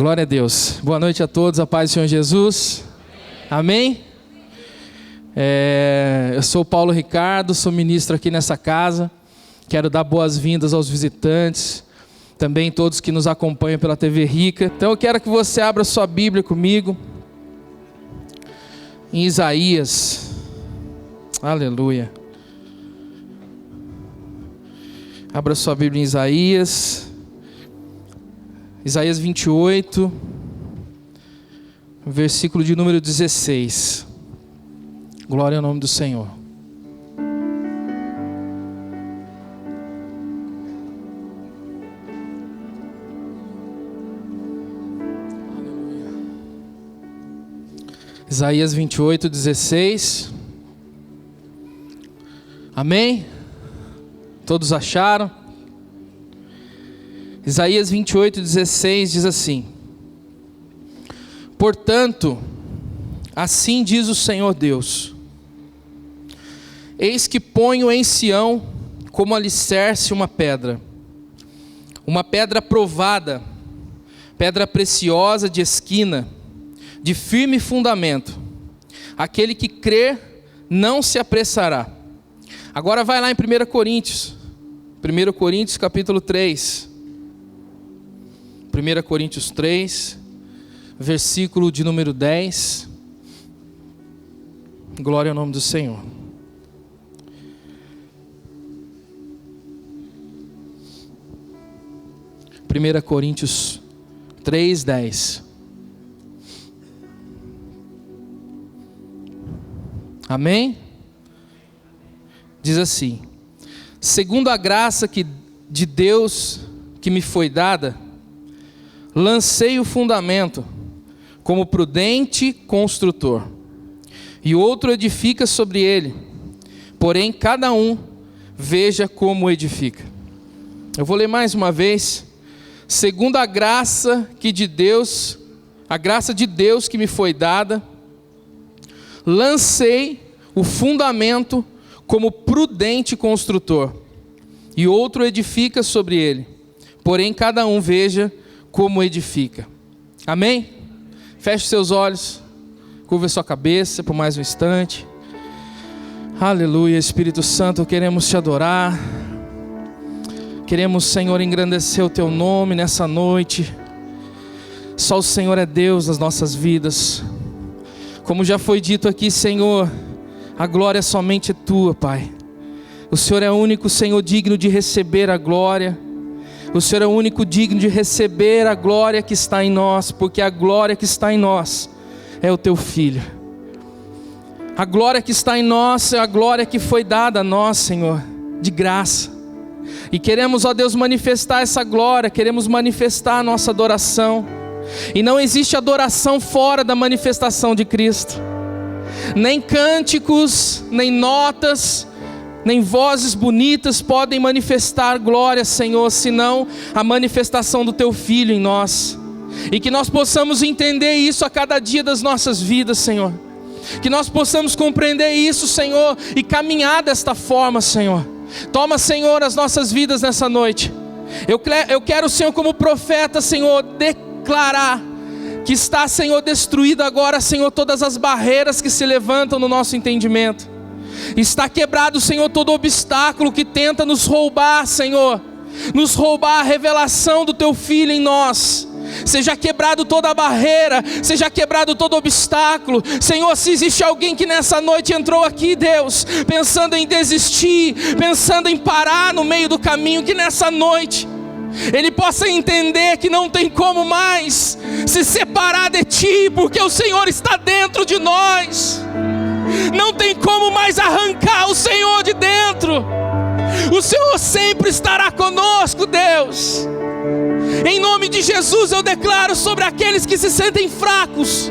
Glória a Deus. Boa noite a todos, a paz do Senhor Jesus. Amém? Eu sou o Paulo Ricardo, sou ministro aqui nessa casa. Quero dar boas-vindas aos visitantes, também todos que nos acompanham pela TV Rica. Então eu quero que você abra sua Bíblia comigo em Isaías. Aleluia. Abra sua Bíblia em Isaías 28, versículo de número 16. Glória ao nome do Senhor. Isaías 28, 16. Amém? Todos acharam? Isaías 28, 16 diz assim: Portanto, assim diz o Senhor Deus: Eis que ponho em Sião como alicerce uma pedra provada, pedra preciosa de esquina, de firme fundamento. Aquele que crer não se apressará. Agora vai lá em 1 Coríntios capítulo 3. 1 Coríntios 3, versículo de número 10. Glória ao nome do Senhor. Primeira Coríntios 3, 10. Amém? Diz assim: segundo a graça de Deus que me foi dada, lancei o fundamento como prudente construtor, e outro edifica sobre ele, porém cada um veja como edifica. Eu vou ler mais uma vez. Segundo a graça de Deus que me foi dada, lancei o fundamento como prudente construtor, e outro edifica sobre ele, porém cada um veja como edifica. Amém? Feche seus olhos, curva sua cabeça por mais um instante. Aleluia. Espírito Santo, queremos te adorar. Queremos, Senhor, engrandecer o teu nome nessa noite. Só o Senhor é Deus nas nossas vidas. Como já foi dito aqui, Senhor, a glória somente é tua, Pai. O Senhor é o único, Senhor, digno de receber a glória. O Senhor é o único digno de receber a glória que está em nós, porque a glória que está em nós é o teu Filho. A glória que está em nós é a glória que foi dada a nós, Senhor, de graça. E queremos, ó Deus, manifestar essa glória, queremos manifestar a nossa adoração. E não existe adoração fora da manifestação de Cristo. Nem cânticos, nem notas, nem vozes bonitas podem manifestar glória, Senhor, senão a manifestação do teu Filho em nós. E que nós possamos entender isso a cada dia das nossas vidas, Senhor. Que nós possamos compreender isso, Senhor, e caminhar desta forma, Senhor. Toma, Senhor, as nossas vidas nessa noite. Eu quero, Senhor, como profeta, Senhor, declarar que está, Senhor, destruído agora, Senhor, todas as barreiras que se levantam no nosso entendimento. Está quebrado, Senhor, todo obstáculo que tenta nos roubar, Senhor, nos roubar a revelação do teu Filho em nós. Seja quebrado toda a barreira, seja quebrado todo obstáculo. Senhor, se existe alguém que nessa noite entrou aqui, Deus, pensando em desistir, pensando em parar no meio do caminho, que nessa noite ele possa entender que não tem como mais se separar de ti, porque o Senhor está dentro de nós. Não tem como mais arrancar o Senhor de dentro. O Senhor sempre estará conosco, Deus. Em nome de Jesus eu declaro sobre aqueles que se sentem fracos,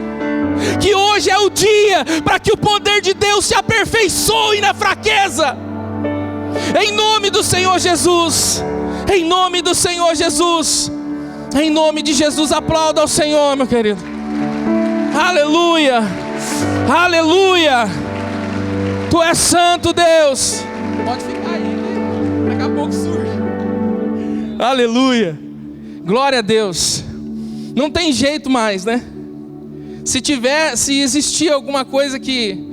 que hoje é o dia para que o poder de Deus se aperfeiçoe na fraqueza. Em nome do Senhor Jesus. Em nome do Senhor Jesus. Em nome de Jesus, aplauda ao Senhor, meu querido. Aleluia. Aleluia. Tu és santo, Deus. Pode ficar aí, daqui a pouco surge. Aleluia. Glória a Deus. Não tem jeito mais, né? Se existir alguma coisa que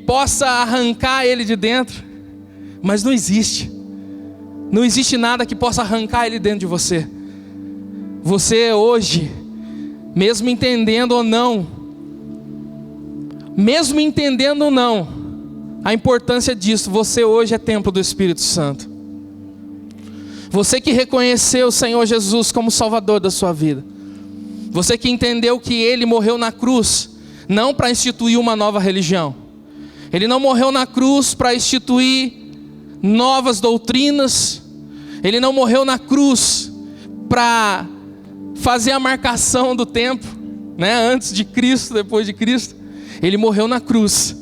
possa arrancar ele de dentro, mas não existe. Não existe nada que possa arrancar ele dentro de você. Você hoje, mesmo entendendo ou não, a importância disso, você hoje é templo do Espírito Santo. Você que reconheceu o Senhor Jesus como Salvador da sua vida. Você que entendeu que Ele morreu na cruz, não para instituir uma nova religião. Ele não morreu na cruz para instituir novas doutrinas. Ele não morreu na cruz para fazer a marcação do tempo, né? Antes de Cristo, depois de Cristo. Ele morreu na cruz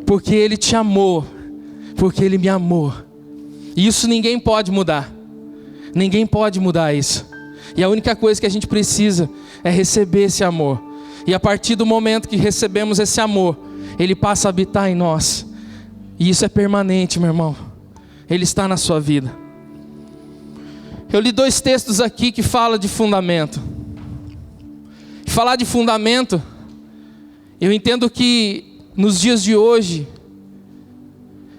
porque Ele te amou, porque Ele me amou. E isso ninguém pode mudar. Ninguém pode mudar isso. E a única coisa que a gente precisa é receber esse amor. E a partir do momento que recebemos esse amor, Ele passa a habitar em nós. E isso é permanente, meu irmão. Ele está na sua vida. Eu li 2 textos aqui que falam de fundamento. Falar de fundamento, eu entendo que nos dias de hoje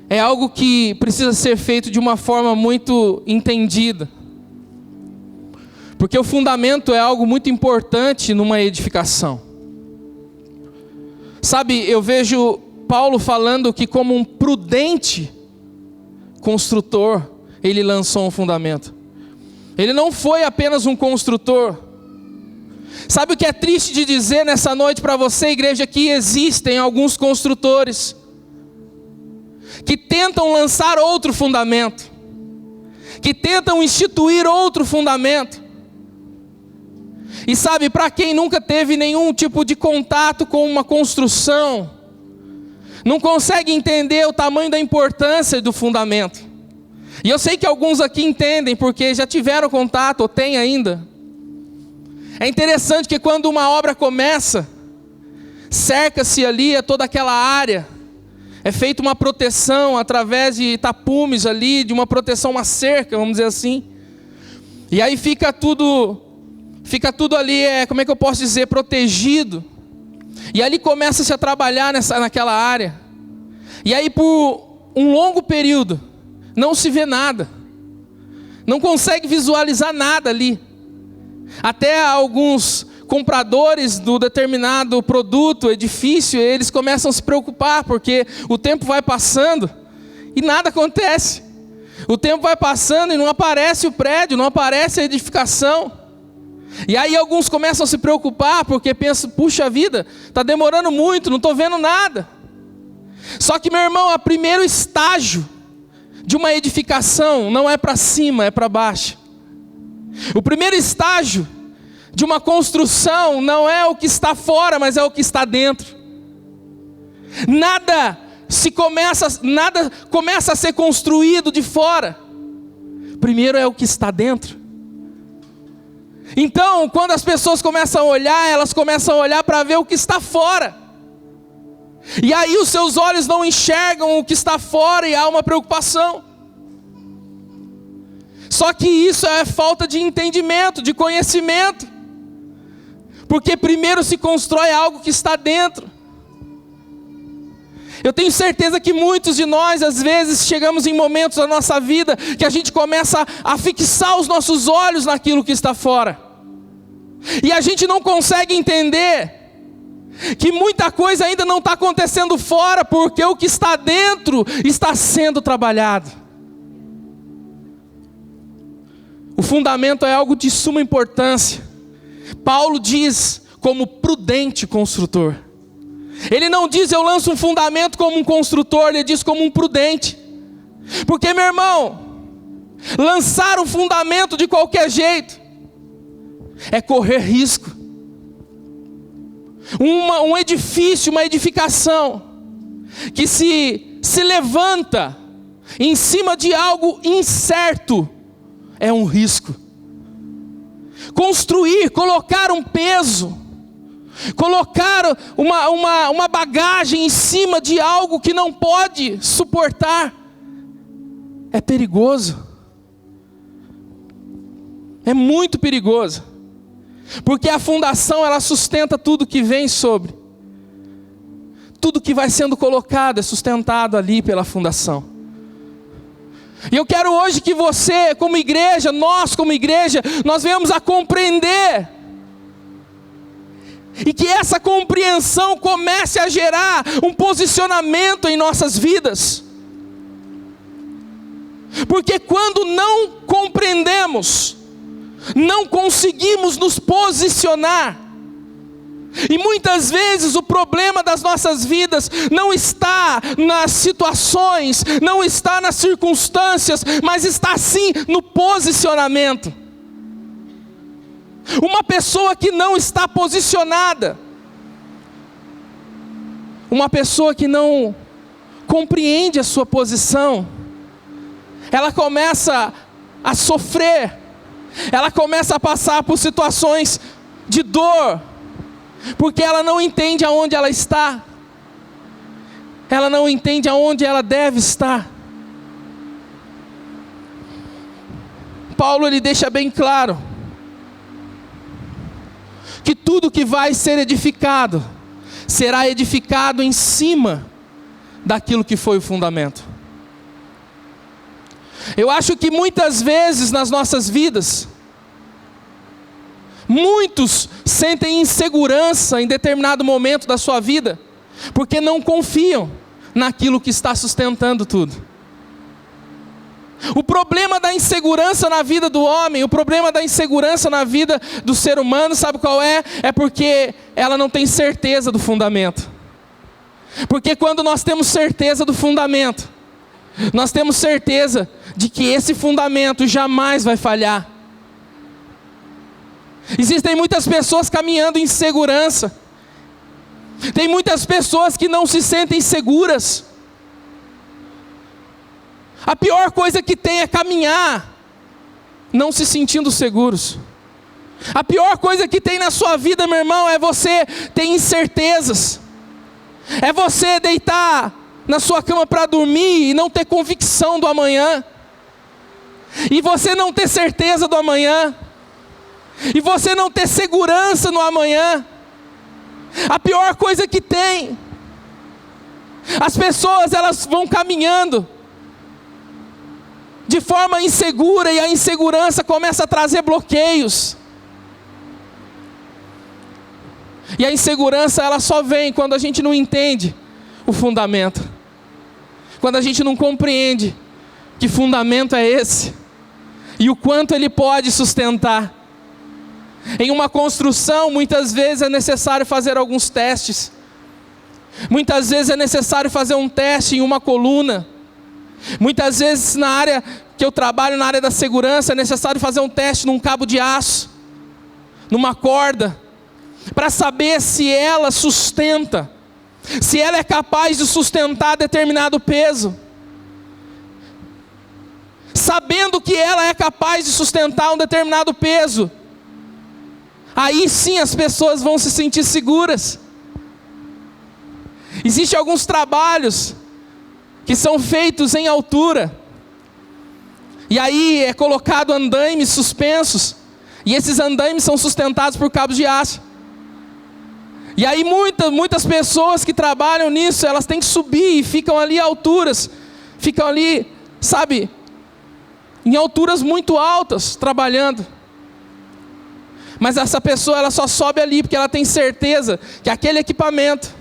é algo que precisa ser feito de uma forma muito entendida. Porque o fundamento é algo muito importante numa edificação. Sabe, eu vejo Paulo falando que como um prudente construtor, ele lançou um fundamento. Ele não foi apenas um construtor. Sabe o que é triste de dizer nessa noite para você, igreja, que existem alguns construtores que tentam lançar outro fundamento, que tentam instituir outro fundamento. E sabe, para quem nunca teve nenhum tipo de contato com uma construção, não consegue entender o tamanho da importância do fundamento. E eu sei que alguns aqui entendem, porque já tiveram contato, ou têm ainda. É interessante que quando uma obra começa, cerca-se ali toda aquela área, é feita uma proteção através de tapumes ali, de uma proteção, uma cerca, vamos dizer assim. E aí fica tudo ali, como é que eu posso dizer, protegido. E ali começa-se a trabalhar naquela área. E aí por um longo período, não se vê nada. Não consegue visualizar nada ali. Até alguns compradores do determinado produto, edifício, eles começam a se preocupar, porque o tempo vai passando e nada acontece. O tempo vai passando e não aparece o prédio, não aparece a edificação. E aí alguns começam a se preocupar, porque pensam, puxa vida, está demorando muito, não estou vendo nada. Só que, meu irmão, o primeiro estágio de uma edificação não é para cima, é para baixo. O primeiro estágio de uma construção não é o que está fora, mas é o que está dentro. Nada começa a ser construído de fora. Primeiro é o que está dentro. Então, quando as pessoas começam a olhar, elas começam a olhar para ver o que está fora. E aí os seus olhos não enxergam o que está fora e há uma preocupação. Só que isso é falta de entendimento, de conhecimento. Porque primeiro se constrói algo que está dentro. Eu tenho certeza que muitos de nós, às vezes, chegamos em momentos da nossa vida que a gente começa a fixar os nossos olhos naquilo que está fora. E a gente não consegue entender que muita coisa ainda não está acontecendo fora, porque o que está dentro está sendo trabalhado. O fundamento é algo de suma importância. Paulo diz como prudente construtor. Ele não diz eu lanço um fundamento como um construtor, ele diz como um prudente. Porque, meu irmão, lançar um fundamento de qualquer jeito é correr risco. Um edifício, uma edificação que se levanta em cima de algo incerto é um risco. Construir, colocar um peso, colocar uma bagagem em cima de algo que não pode suportar, é perigoso. É muito perigoso. Porque a fundação, ela sustenta tudo que vem sobre. Tudo que vai sendo colocado é sustentado ali pela fundação. E eu quero hoje que você, como igreja, nós como igreja, nós venhamos a compreender. E que essa compreensão comece a gerar um posicionamento em nossas vidas. Porque quando não compreendemos, não conseguimos nos posicionar. E muitas vezes o problema das nossas vidas não está nas situações, não está nas circunstâncias, mas está sim no posicionamento. Uma pessoa que não está posicionada, uma pessoa que não compreende a sua posição, ela começa a sofrer, ela começa a passar por situações de dor, porque ela não entende aonde ela está, ela não entende aonde ela deve estar. Paulo, ele deixa bem claro que tudo que vai ser edificado será edificado em cima daquilo que foi o fundamento. Eu acho que muitas vezes nas nossas vidas, muitos sentem insegurança em determinado momento da sua vida, porque não confiam naquilo que está sustentando tudo. O problema da insegurança na vida do homem, o problema da insegurança na vida do ser humano, sabe qual é? É porque ela não tem certeza do fundamento. Porque quando nós temos certeza do fundamento, nós temos certeza de que esse fundamento jamais vai falhar. Existem muitas pessoas caminhando em insegurança. Tem muitas pessoas que não se sentem seguras. A pior coisa que tem é caminhar não se sentindo seguros. A pior coisa que tem na sua vida, meu irmão, é você ter incertezas. É você deitar na sua cama para dormir e não ter convicção do amanhã. E você não ter certeza do amanhã. E você não ter segurança no amanhã. A pior coisa que tem. As pessoas, elas vão caminhando de forma insegura, e a insegurança começa a trazer bloqueios. E a insegurança, ela só vem quando a gente não entende o fundamento. Quando a gente não compreende que fundamento é esse e o quanto ele pode sustentar. Em uma construção, muitas vezes é necessário fazer alguns testes. Muitas vezes é necessário fazer um teste em uma coluna. Muitas vezes na área que eu trabalho, na área da segurança, é necessário fazer um teste num cabo de aço, numa corda, para saber se ela sustenta, se ela é capaz de sustentar determinado peso. Sabendo que ela é capaz de sustentar um determinado peso, aí sim as pessoas vão se sentir seguras. Existem alguns trabalhos que são feitos em altura, e aí é colocado andaimes suspensos, e esses andaimes são sustentados por cabos de aço. E aí muitas pessoas que trabalham nisso, elas têm que subir e ficam ali a alturas, ficam ali, sabe, em alturas muito altas, trabalhando. Mas essa pessoa, ela só sobe ali porque ela tem certeza que aquele equipamento,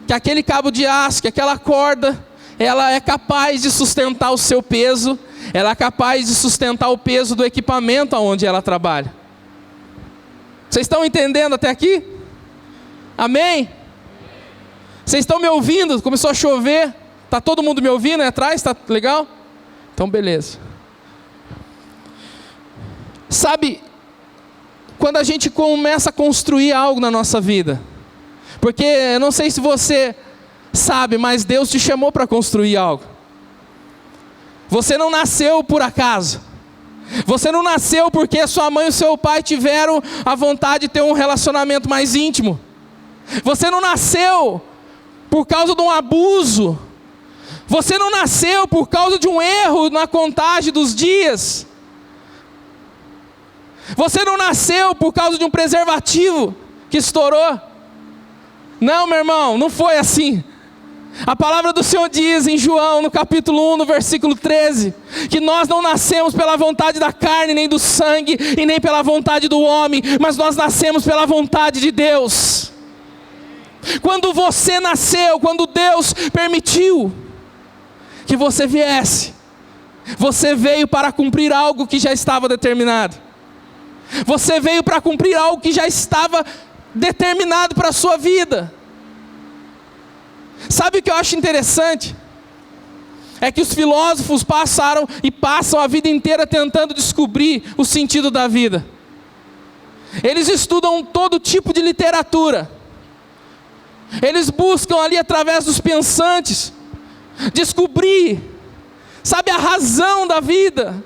que aquele cabo de aço, que aquela corda, ela é capaz de sustentar o seu peso, ela é capaz de sustentar o peso do equipamento aonde ela trabalha. Vocês estão entendendo até aqui? Amém? Vocês estão me ouvindo? Começou a chover. Está todo mundo me ouvindo aí atrás? Está legal? Então beleza. Sabe, quando a gente começa a construir algo na nossa vida, porque eu não sei se você sabe, mas Deus te chamou para construir algo. Você não nasceu por acaso. Você não nasceu porque sua mãe e o seu pai tiveram a vontade de ter um relacionamento mais íntimo. Você não nasceu por causa de um abuso. Você não nasceu por causa de um erro na contagem dos dias. Você não nasceu por causa de um preservativo que estourou. Não, meu irmão, não foi assim. A palavra do Senhor diz em João, no capítulo 1, no versículo 13, que nós não nascemos pela vontade da carne, nem do sangue, e nem pela vontade do homem, mas nós nascemos pela vontade de Deus. Quando você nasceu, quando Deus permitiu que você viesse, você veio para cumprir algo que já estava determinado. Você veio para cumprir algo que já estava determinado para a sua vida. Sabe o que eu acho interessante? É que os filósofos passaram e passam a vida inteira tentando descobrir o sentido da vida. Eles estudam todo tipo de literatura. Eles buscam ali através dos pensantes descobrir, sabe, a razão da vida,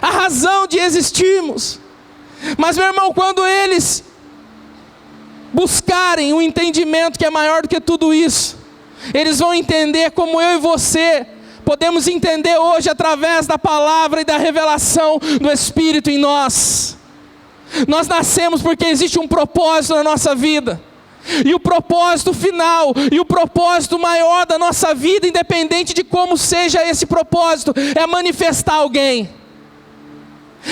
a razão de existirmos. Mas, meu irmão, quando eles buscarem um entendimento que é maior do que tudo isso, eles vão entender como eu e você podemos entender hoje através da palavra e da revelação do Espírito em nós. Nós nascemos porque existe um propósito na nossa vida. E o propósito final, e o propósito maior da nossa vida, independente de como seja esse propósito, é manifestar alguém.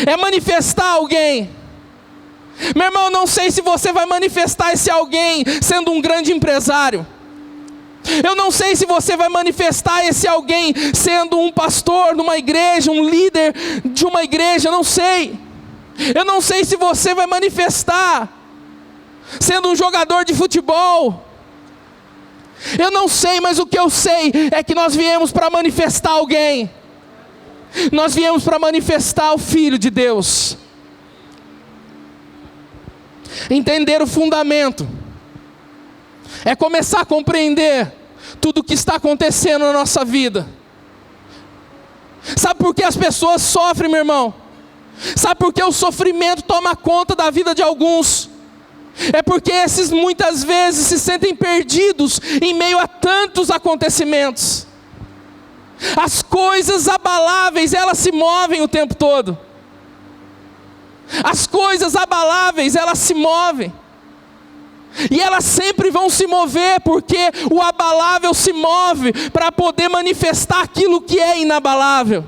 É manifestar alguém. Meu irmão, eu não sei se você vai manifestar esse alguém sendo um grande empresário. Eu não sei se você vai manifestar esse alguém sendo um pastor numa igreja, um líder de uma igreja, eu não sei. Eu não sei se você vai manifestar sendo um jogador de futebol. Eu não sei, mas o que eu sei é que nós viemos para manifestar alguém. Nós viemos para manifestar o Filho de Deus. Entender o fundamento é começar a compreender tudo o que está acontecendo na nossa vida. Sabe por que as pessoas sofrem, meu irmão? Sabe por que o sofrimento toma conta da vida de alguns? É porque esses muitas vezes se sentem perdidos em meio a tantos acontecimentos. As coisas abaláveis, elas se movem o tempo todo. As coisas abaláveis, elas se movem. E elas sempre vão se mover, porque o abalável se move para poder manifestar aquilo que é inabalável.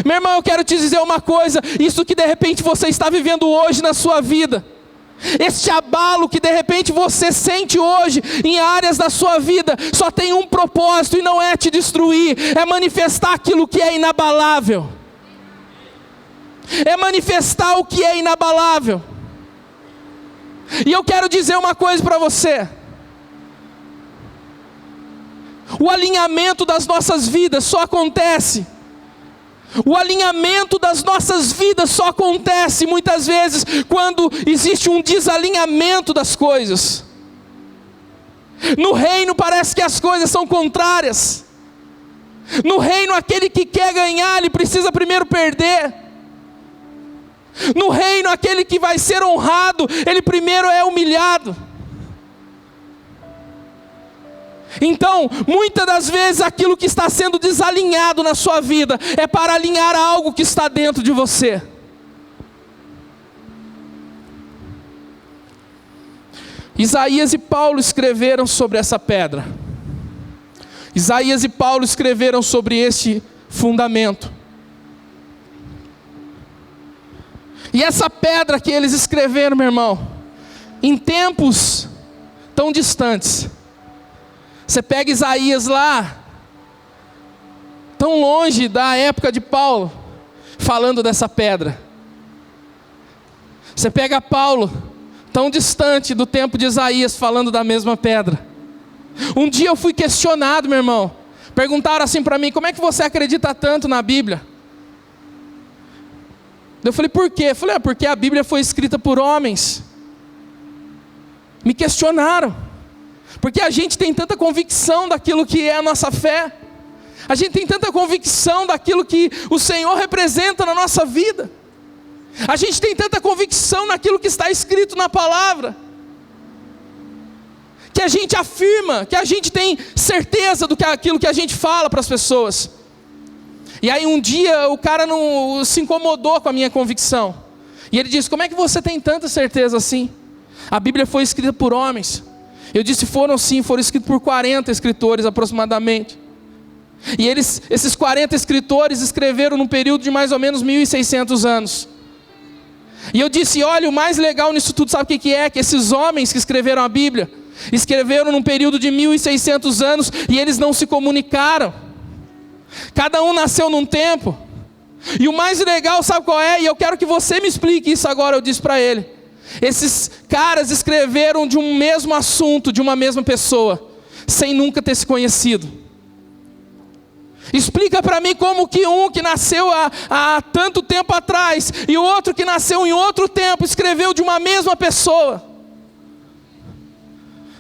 Meu irmão, eu quero te dizer uma coisa, isso que de repente você está vivendo hoje na sua vida, este abalo que de repente você sente hoje em áreas da sua vida, só tem um propósito e não é te destruir, é manifestar aquilo que é inabalável. É manifestar o que é inabalável. E eu quero dizer uma coisa para você. O alinhamento das nossas vidas só acontece. O alinhamento das nossas vidas só acontece muitas vezes quando existe um desalinhamento das coisas. No reino parece que as coisas são contrárias. No reino aquele que quer ganhar, ele precisa primeiro perder. No reino aquele que vai ser honrado, ele primeiro é humilhado. Então, muitas das vezes aquilo que está sendo desalinhado na sua vida é para alinhar algo que está dentro de você. Isaías e Paulo escreveram sobre essa pedra. Isaías e Paulo escreveram sobre este fundamento. E essa pedra que eles escreveram, meu irmão, em tempos tão distantes. Você pega Isaías lá, tão longe da época de Paulo, falando dessa pedra. Você pega Paulo, tão distante do tempo de Isaías, falando da mesma pedra. Um dia eu fui questionado, meu irmão. Perguntaram assim para mim, como é que você acredita tanto na Bíblia? Eu falei, por quê? Eu falei, porque a Bíblia foi escrita por homens. Me questionaram. Porque a gente tem tanta convicção daquilo que é a nossa fé. A gente tem tanta convicção daquilo que o Senhor representa na nossa vida. A gente tem tanta convicção naquilo que está escrito na palavra, que a gente afirma, que a gente tem certeza do que aquilo que a gente fala para as pessoas. E aí um dia o cara não se incomodou com a minha convicção. E ele disse: como é que você tem tanta certeza assim? A Bíblia foi escrita por homens. Eu disse: foram sim, foram escritos por 40 escritores aproximadamente. E esses 40 escritores escreveram num período de mais ou menos 1600 anos. E eu disse: olha, o mais legal nisso tudo, sabe o que é? Que esses homens que escreveram a Bíblia, escreveram num período de 1600 anos e eles não se comunicaram. Cada um nasceu num tempo. E o mais legal, sabe qual é? E eu quero que você me explique isso agora, eu disse para ele. Esses caras escreveram de um mesmo assunto, de uma mesma pessoa, sem nunca ter se conhecido. Explica para mim como que um que nasceu há tanto tempo atrás e o outro que nasceu em outro tempo escreveu de uma mesma pessoa.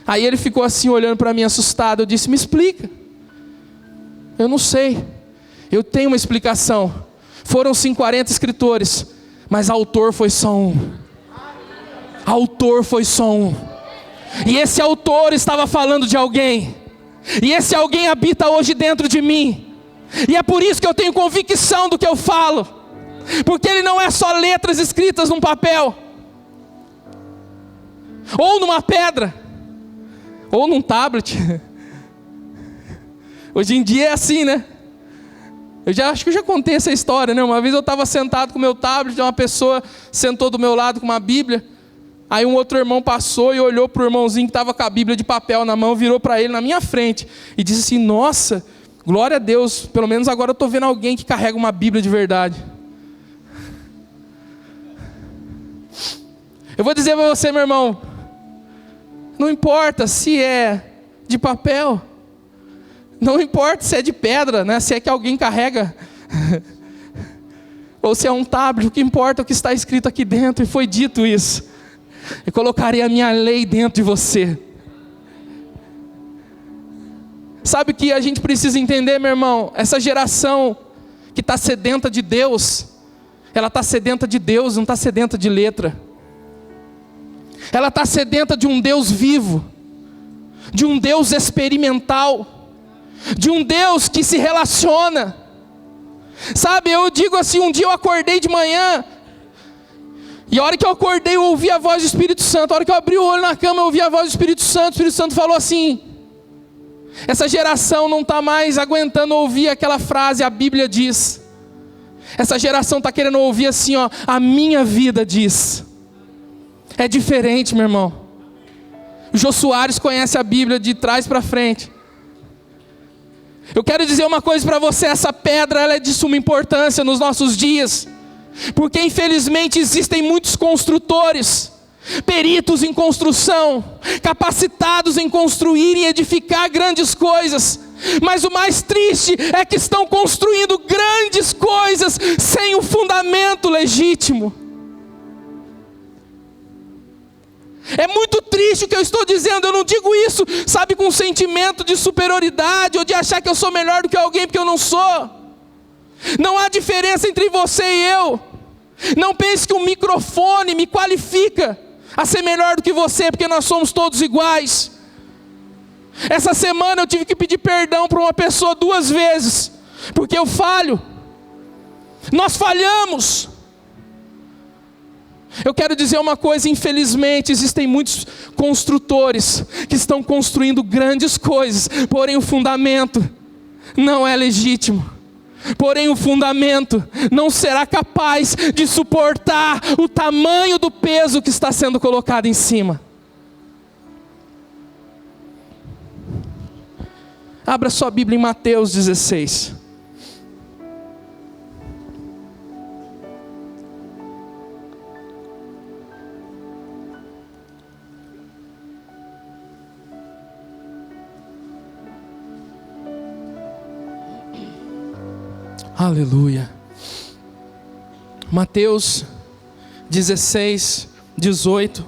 Aí ele ficou assim olhando para mim assustado. Eu disse: me explica. Eu não sei. Eu tenho uma explicação. Foram sim 40 escritores, mas autor foi só um. Autor foi só um. E esse autor estava falando de alguém. E esse alguém habita hoje dentro de mim. E é por isso que eu tenho convicção do que eu falo. Porque ele não é só letras escritas num papel, ou numa pedra, ou num tablet. Hoje em dia é assim, né? Acho que eu já contei essa história, né? Uma vez eu estava sentado com o meu tablet, uma pessoa sentou do meu lado com uma Bíblia. Aí um outro irmão passou e olhou para o irmãozinho que estava com a Bíblia de papel na mão, virou para ele na minha frente e disse assim: nossa, glória a Deus, pelo menos agora eu estou vendo alguém que carrega uma Bíblia de verdade. Eu vou dizer para você, meu irmão, não importa se é de papel, não importa se é de pedra, né? Se é que alguém carrega, ou se é um tablet, o que importa é o que está escrito aqui dentro. E foi dito isso: eu colocarei a minha lei dentro de você. Sabe o que a gente precisa entender, meu irmão? Essa geração que está sedenta de Deus, ela está sedenta de Deus, não está sedenta de letra. Ela está sedenta de um Deus vivo, de um Deus experimental, de um Deus que se relaciona. Sabe, eu digo assim, um dia eu acordei de manhã, e a hora que eu acordei eu ouvi a voz do Espírito Santo. A hora que eu abri o olho na cama eu ouvi a voz do Espírito Santo. O Espírito Santo falou assim: essa geração não está mais aguentando ouvir aquela frase, a Bíblia diz. Essa geração está querendo ouvir assim, ó, a minha vida diz. É diferente, meu irmão. O Jô Soares conhece a Bíblia de trás para frente. Eu quero dizer uma coisa para você: essa pedra, ela é de suma importância nos nossos dias. Porque infelizmente existem muitos construtores, peritos em construção, capacitados em construir e edificar grandes coisas. Mas o mais triste é que estão construindo grandes coisas sem o fundamento legítimo. É muito triste o que eu estou dizendo. Eu não digo isso, sabe, com um sentimento de superioridade ou de achar que eu sou melhor do que alguém, porque eu não sou. Não há diferença entre você e eu. Não pense que um microfone me qualifica a ser melhor do que você, porque nós somos todos iguais. Essa semana eu tive que pedir perdão para uma pessoa 2 vezes, porque eu falho. Nós falhamos. Eu quero dizer uma coisa: infelizmente existem muitos construtores que estão construindo grandes coisas, porém o fundamento não é legítimo. Porém o fundamento não será capaz de suportar o tamanho do peso que está sendo colocado em cima. Abra sua Bíblia em Mateus 16. Aleluia. Mateus 16, 18.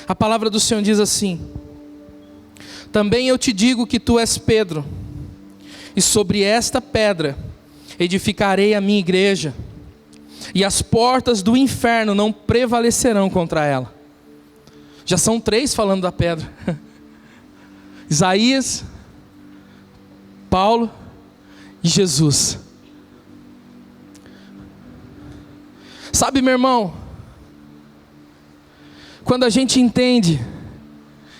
A palavra do Senhor diz assim: também eu te digo que tu és Pedro, e sobre esta pedra edificarei a minha igreja, e as portas do inferno não prevalecerão contra ela. Já são 3 falando da pedra. Isaías, Paulo e Jesus. Sabe, meu irmão, quando a gente entende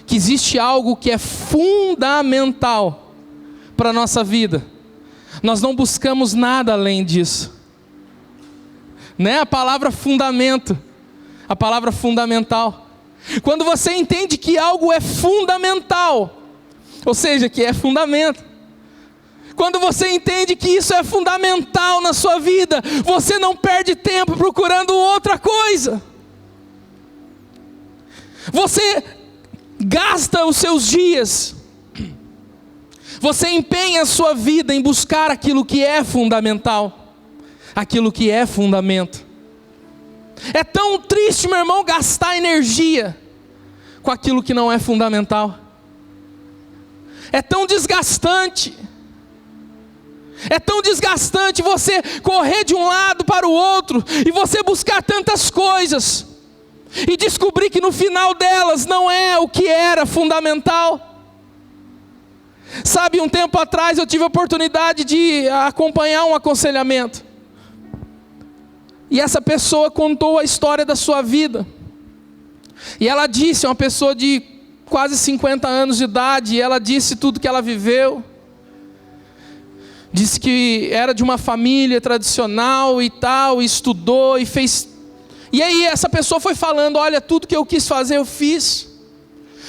que existe algo que é fundamental para a nossa vida, nós não buscamos nada além disso. Né? A palavra fundamento, a palavra fundamental. Quando você entende que algo é fundamental, ou seja, que é fundamento, quando você entende que isso é fundamental na sua vida, você não perde tempo procurando outra coisa. Você gasta os seus dias, você empenha a sua vida em buscar aquilo que é fundamental, aquilo que é fundamento. É tão triste, meu irmão, gastar energia com aquilo que não é fundamental. É tão desgastante. É tão desgastante você correr de um lado para o outro e você buscar tantas coisas e descobrir que no final delas não é o que era fundamental. Sabe, um tempo atrás eu tive a oportunidade de acompanhar um aconselhamento. E essa pessoa contou a história da sua vida. E ela disse, uma pessoa de quase 50 anos de idade, e ela disse tudo que ela viveu. Disse que era de uma família tradicional e tal, e estudou e fez. E aí essa pessoa foi falando, olha, tudo que eu quis fazer eu fiz.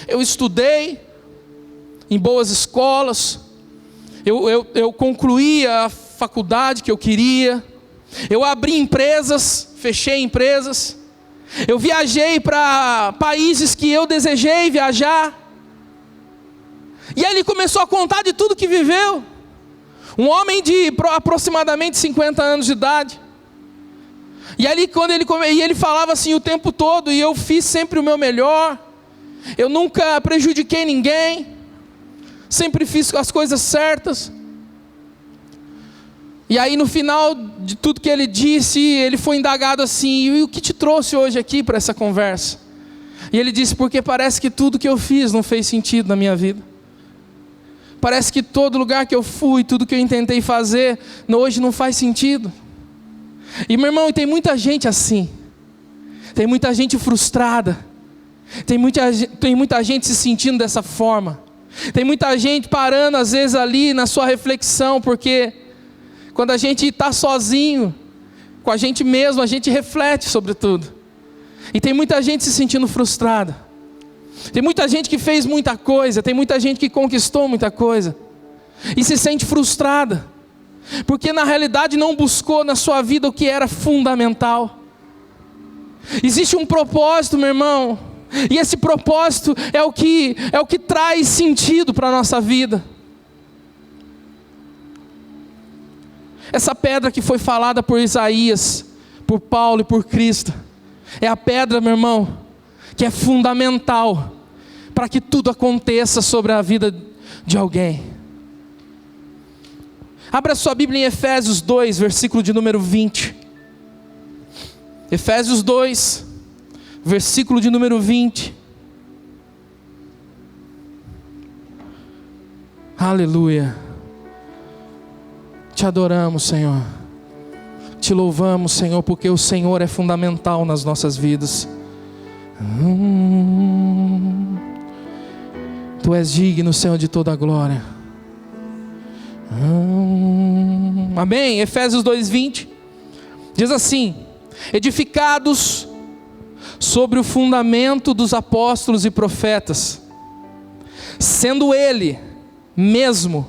Eu estudei em boas escolas, eu concluí a faculdade que eu queria, eu abri empresas, fechei empresas, eu viajei para países que eu desejei viajar. E aí ele começou a contar de tudo que viveu. Um homem de aproximadamente 50 anos de idade. E ali ele falava assim o tempo todo, e eu fiz sempre o meu melhor, eu nunca prejudiquei ninguém, sempre fiz as coisas certas. E aí no final de tudo que ele disse, ele foi indagado assim, e o que te trouxe hoje aqui para essa conversa? E ele disse, porque parece que tudo que eu fiz não fez sentido na minha vida. Parece que todo lugar que eu fui, tudo que eu tentei fazer, hoje não faz sentido. E meu irmão, tem muita gente assim. Tem muita gente frustrada. Tem muita gente se sentindo dessa forma. Tem muita gente parando às vezes ali na sua reflexão, porque quando a gente está sozinho, com a gente mesmo, a gente reflete sobre tudo. E tem muita gente se sentindo frustrada. Tem muita gente que fez muita coisa, tem muita gente que conquistou muita coisa e se sente frustrada, porque na realidade não buscou na sua vida o que era fundamental. Existe um propósito, meu irmão, e esse propósito é o que traz sentido para a nossa vida. Essa pedra que foi falada por Isaías, por Paulo e por Cristo, é a pedra, meu irmão, que é fundamental para que tudo aconteça sobre a vida de alguém. Abra sua Bíblia em Efésios 2, versículo de número 20. Efésios 2, versículo de número 20. Aleluia. Te adoramos, Senhor. Te louvamos, Senhor, porque o Senhor é fundamental nas nossas vidas. Tu és digno, Senhor, de toda a glória. Amém? Efésios 2:20 diz assim: edificados sobre o fundamento dos apóstolos e profetas, sendo Ele mesmo,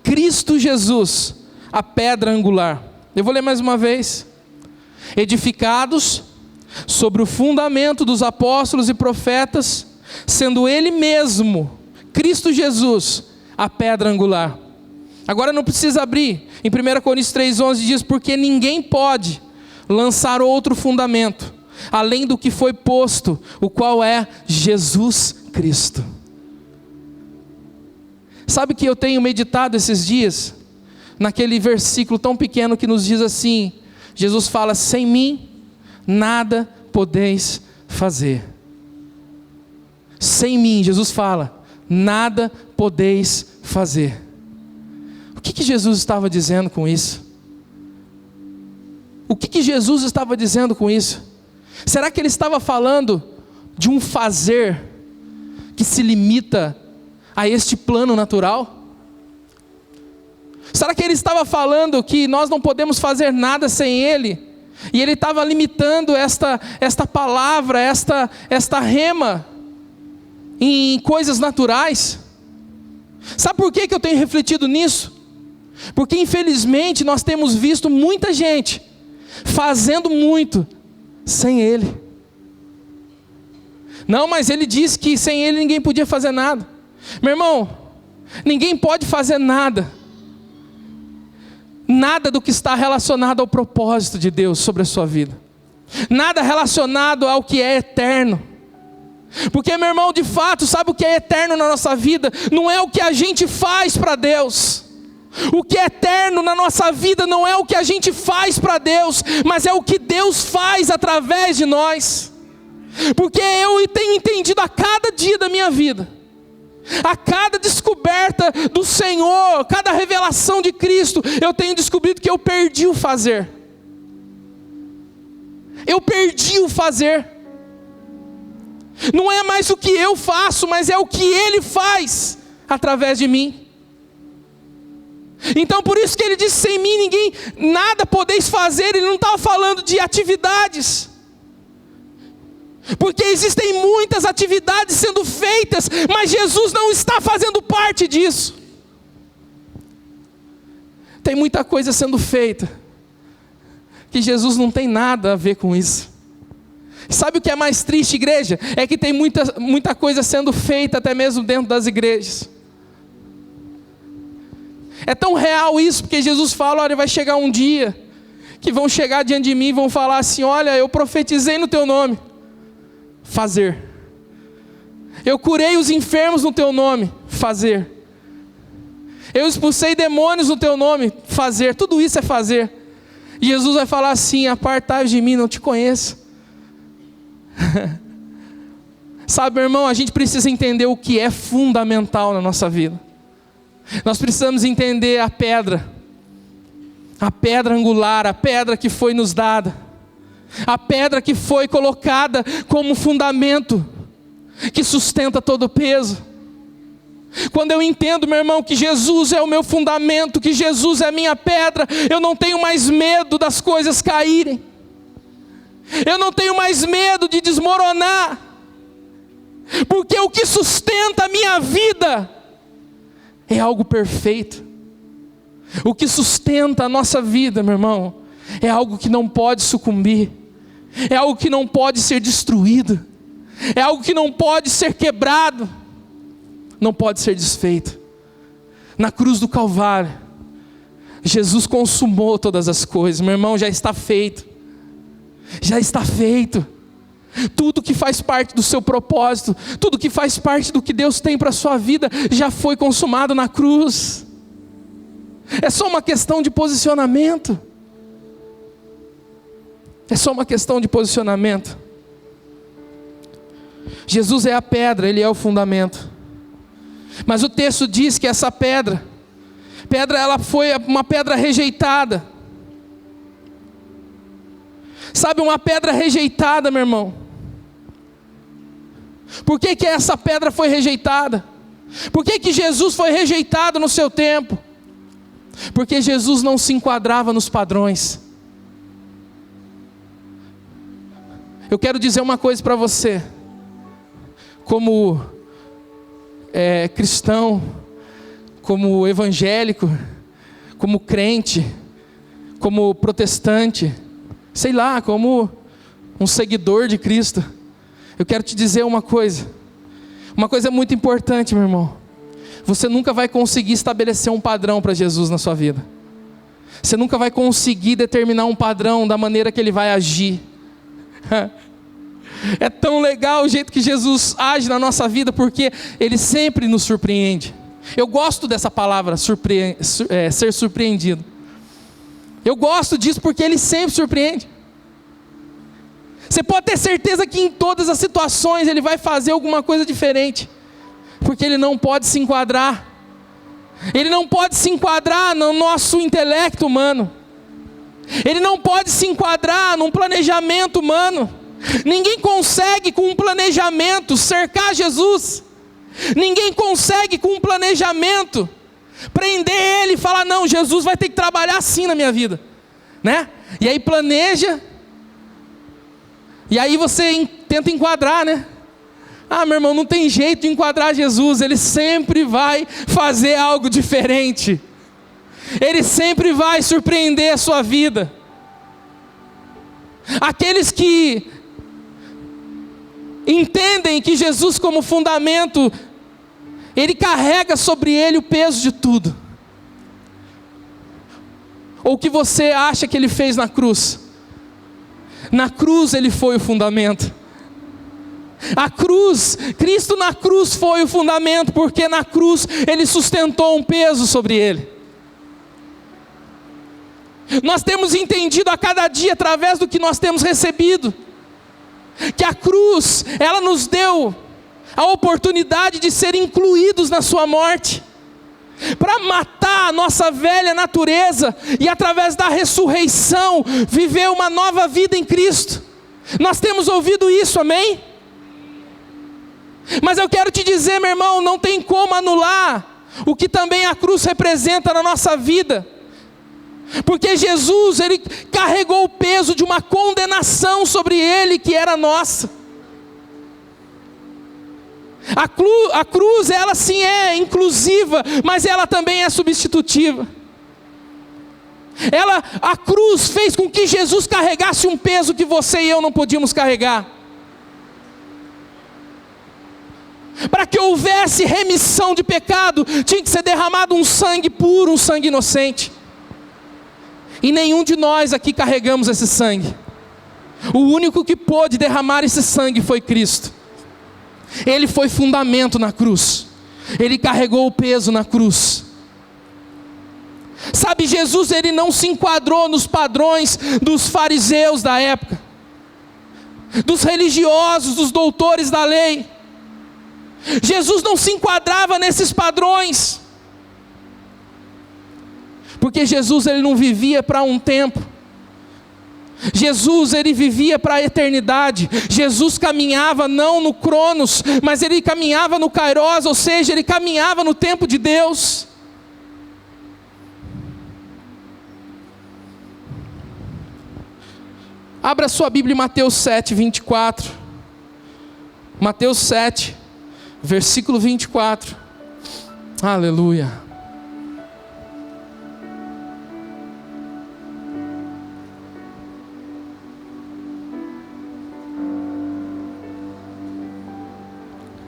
Cristo Jesus, a pedra angular. Eu vou ler mais uma vez. Edificados sobre o fundamento dos apóstolos e profetas, sendo Ele mesmo, Cristo Jesus, a pedra angular. Agora não precisa abrir. Em 1 Coríntios 3:11 diz, porque ninguém pode lançar outro fundamento, além do que foi posto, o qual é Jesus Cristo. Sabe que eu tenho meditado esses dias naquele versículo tão pequeno que nos diz assim: Jesus fala: sem mim nada podeis fazer. Sem mim, Jesus fala, nada podeis fazer. O que Jesus estava dizendo com isso? O que Jesus estava dizendo com isso? Será que ele estava falando de um fazer que se limita a este plano natural? Será que ele estava falando que nós não podemos fazer nada sem ele? E ele estava limitando esta palavra, esta rema em coisas naturais? Sabe por que eu tenho refletido nisso? Porque infelizmente nós temos visto muita gente fazendo muito sem ele. Não, mas ele disse que sem ele ninguém podia fazer nada. Meu irmão, ninguém pode fazer nada. Nada do que está relacionado ao propósito de Deus sobre a sua vida. Nada relacionado ao que é eterno. Porque, meu irmão, de fato, sabe o que é eterno na nossa vida? Não é o que a gente faz para Deus. O que é eterno na nossa vida não é o que a gente faz para Deus, mas é o que Deus faz através de nós. Porque eu tenho entendido a cada dia da minha vida, a cada descoberta do Senhor, cada revelação de Cristo, eu tenho descobrido que eu perdi o fazer. Eu perdi o fazer. Não é mais o que eu faço, mas é o que Ele faz através de mim. Então por isso que ele disse: sem mim ninguém, nada podeis fazer. Ele não estava falando de atividades, porque existem muitas atividades sendo feitas, mas Jesus não está fazendo parte disso. Tem muita coisa sendo feita, que Jesus não tem nada a ver com isso. Sabe o que é mais triste, igreja? É que tem muita coisa sendo feita até mesmo dentro das igrejas. É tão real isso, porque Jesus fala: olha, vai chegar um dia que vão chegar diante de mim e vão falar assim: olha, eu profetizei no teu nome. Fazer. Eu curei os enfermos no teu nome. Fazer. Eu expulsei demônios no teu nome. Fazer. Tudo isso é fazer. E Jesus vai falar assim: apartai-vos de mim, não te conheço. Sabe, meu irmão, a gente precisa entender o que é fundamental na nossa vida. Nós precisamos entender a pedra angular, a pedra que foi nos dada, a pedra que foi colocada como fundamento, que sustenta todo o peso. Quando eu entendo, meu irmão, que Jesus é o meu fundamento, que Jesus é a minha pedra, eu não tenho mais medo das coisas caírem, eu não tenho mais medo de desmoronar, porque o que sustenta a minha vida é algo perfeito. O que sustenta a nossa vida, meu irmão, é algo que não pode sucumbir, é algo que não pode ser destruído, é algo que não pode ser quebrado, não pode ser desfeito. Na cruz do Calvário, Jesus consumou todas as coisas, meu irmão, já está feito. Já está feito. Tudo que faz parte do seu propósito, tudo que faz parte do que Deus tem para a sua vida, já foi consumado na cruz. É só uma questão de posicionamento. É só uma questão de posicionamento. Jesus é a pedra, Ele é o fundamento. Mas o texto diz que essa pedra ela foi uma pedra rejeitada. Sabe, uma pedra rejeitada, meu irmão. Por que essa pedra foi rejeitada? Por que Jesus foi rejeitado no seu tempo? Porque Jesus não se enquadrava nos padrões. Eu quero dizer uma coisa para você, como cristão, como evangélico, como crente, como protestante, sei lá, como um seguidor de Cristo. Eu quero te dizer uma coisa muito importante, meu irmão. Você nunca vai conseguir estabelecer um padrão para Jesus na sua vida. Você nunca vai conseguir determinar um padrão da maneira que Ele vai agir. É tão legal o jeito que Jesus age na nossa vida, porque Ele sempre nos surpreende. Eu gosto dessa palavra, ser surpreendido. Eu gosto disso porque Ele sempre surpreende. Você pode ter certeza que em todas as situações Ele vai fazer alguma coisa diferente, porque Ele não pode se enquadrar. Ele não pode se enquadrar no nosso intelecto humano. Ele não pode se enquadrar num planejamento humano. Ninguém consegue com um planejamento cercar Jesus. Ninguém consegue com um planejamento prender Ele e falar, não, Jesus vai ter que trabalhar assim na minha vida, né? E aí planeja, e aí você tenta enquadrar, né? Ah, meu irmão, não tem jeito de enquadrar Jesus. Ele sempre vai fazer algo diferente. Ele sempre vai surpreender a sua vida. Aqueles que entendem que Jesus como fundamento, Ele carrega sobre Ele o peso de tudo. Ou o que você acha que Ele fez na cruz? Na cruz Ele foi o fundamento. A cruz, Cristo na cruz foi o fundamento, porque na cruz Ele sustentou um peso sobre Ele. Nós temos entendido a cada dia, através do que nós temos recebido, que a cruz, ela nos deu a oportunidade de ser incluídos na sua morte, para matar a nossa velha natureza, e através da ressurreição, viver uma nova vida em Cristo. Nós temos ouvido isso, amém? Mas eu quero te dizer, meu irmão, não tem como anular o que também a cruz representa na nossa vida, porque Jesus, Ele carregou o peso de uma condenação sobre Ele que era nossa. A cruz, ela sim é inclusiva, mas ela também é substitutiva. A cruz fez com que Jesus carregasse um peso que você e eu não podíamos carregar. Para que houvesse remissão de pecado, tinha que ser derramado um sangue puro, um sangue inocente. E nenhum de nós aqui carregamos esse sangue. O único que pôde derramar esse sangue foi Cristo. Ele foi fundamento na cruz. Ele carregou o peso na cruz. Sabe, Jesus, Ele não se enquadrou nos padrões dos fariseus da época, dos religiosos, dos doutores da lei. Jesus não se enquadrava nesses padrões, porque Jesus, Ele não vivia para um tempo. Jesus, Ele vivia para a eternidade. Jesus caminhava não no Cronos, mas Ele caminhava no Kairos, ou seja, Ele caminhava no tempo de Deus. Abra sua Bíblia em Mateus 7, 24. Mateus 7, versículo 24. Aleluia.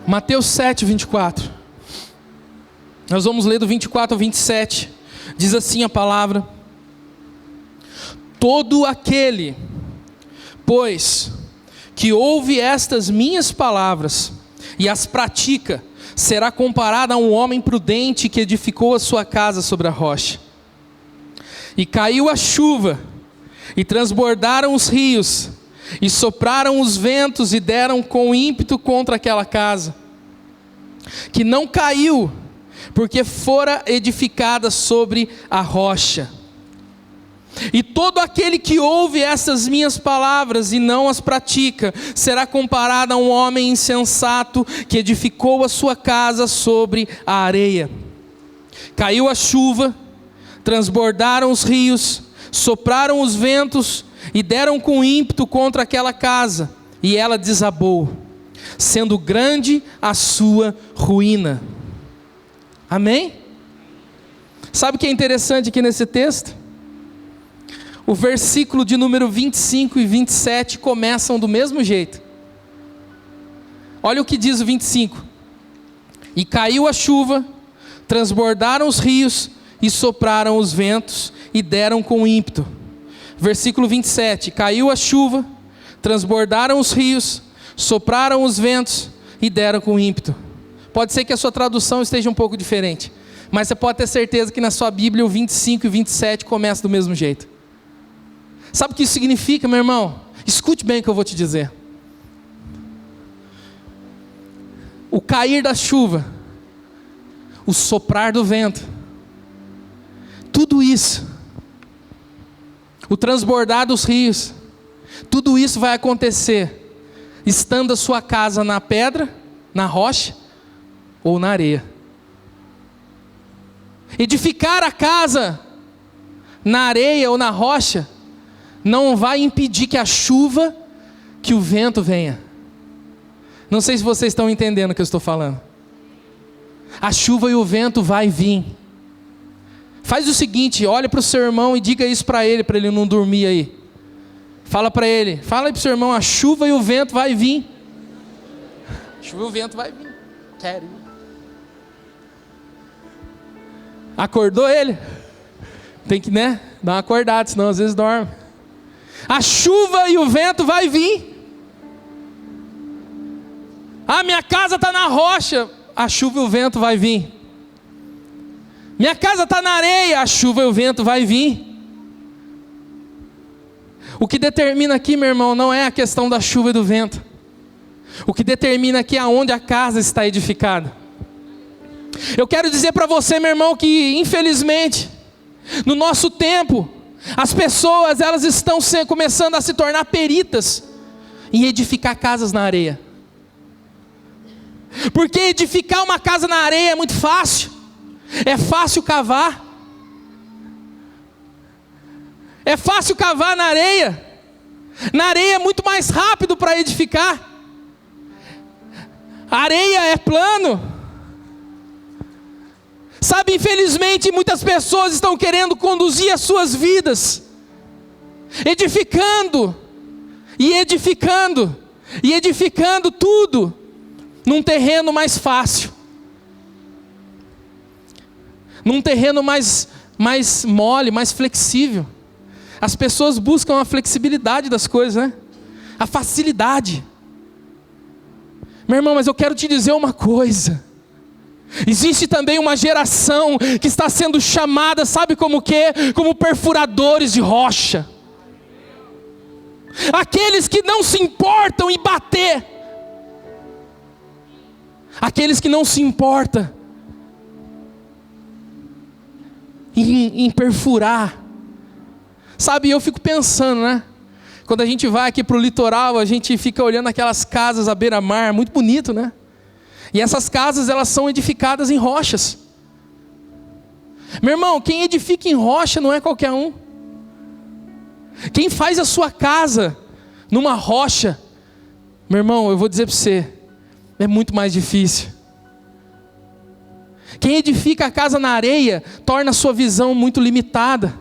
Mateus 7, 24. Nós vamos ler do 24 ao 27. Diz assim a palavra: todo aquele, pois, que ouve estas minhas palavras e as pratica, será comparado a um homem prudente que edificou a sua casa sobre a rocha. E caiu a chuva, e transbordaram os rios, e sopraram os ventos, e deram com ímpeto contra aquela casa, que não caiu, porque fora edificada sobre a rocha. E todo aquele que ouve essas minhas palavras e não as pratica, será comparado a um homem insensato que edificou a sua casa sobre a areia. Caiu a chuva, transbordaram os rios, sopraram os ventos e deram com ímpeto contra aquela casa, e ela desabou, sendo grande a sua ruína. Amém? Sabe o que é interessante aqui nesse texto? O versículo de número 25 e 27 começam do mesmo jeito. Olha o que diz o 25. E caiu a chuva, transbordaram os rios, e sopraram os ventos, e deram com ímpeto. Versículo 27. Caiu a chuva, transbordaram os rios, sopraram os ventos, e deram com ímpeto. Pode ser que a sua tradução esteja um pouco diferente, mas você pode ter certeza que na sua Bíblia o 25 e 27 começam do mesmo jeito. Sabe o que isso significa, meu irmão? Escute bem o que eu vou te dizer. O cair da chuva, o soprar do vento, tudo isso, o transbordar dos rios, tudo isso vai acontecer estando a sua casa na pedra, na rocha ou na areia. Edificar a casa na areia ou na rocha não vai impedir que a chuva, que o vento venha. Não sei se vocês estão entendendo o que eu estou falando. A chuva e o vento vai vir. Faz o seguinte, olha para o seu irmão e diga isso para ele não dormir aí. Fala para ele, fala aí para o seu irmão, a chuva e o vento vai vir. A chuva e o vento vai vir. Quero ir. Acordou ele? Tem que, dar uma acordada, senão às vezes dorme. A chuva e o vento vai vir. Ah, minha casa está na rocha, a chuva e o vento vai vir. Minha casa está na areia, a chuva e o vento vai vir. O que determina aqui, meu irmão, não é a questão da chuva e do vento. O que determina aqui é aonde a casa está edificada. Eu quero dizer para você, meu irmão, que infelizmente, no nosso tempo, as pessoas elas estão começando a se tornar peritas em edificar casas na areia. Porque edificar uma casa na areia é muito fácil. É fácil cavar. É fácil cavar na areia. Na areia é muito mais rápido para edificar. A areia é plano. Sabe, infelizmente muitas pessoas estão querendo conduzir as suas vidas, edificando, e edificando, e edificando tudo, num terreno mais fácil. Num terreno mais mole, mais flexível. As pessoas buscam a flexibilidade das coisas, né? A facilidade. Meu irmão, mas eu quero te dizer uma coisa. Existe também uma geração que está sendo chamada, sabe como que? Como perfuradores de rocha. Aqueles que não se importam em bater. Aqueles que não se importam em perfurar. Sabe, eu fico pensando, né? Quando a gente vai aqui para o litoral, a gente fica olhando aquelas casas à beira-mar, muito bonito, né? E essas casas, elas são edificadas em rochas. Meu irmão, quem edifica em rocha não é qualquer um. Quem faz a sua casa numa rocha, meu irmão, eu vou dizer para você, é muito mais difícil. Quem edifica a casa na areia, torna a sua visão muito limitada.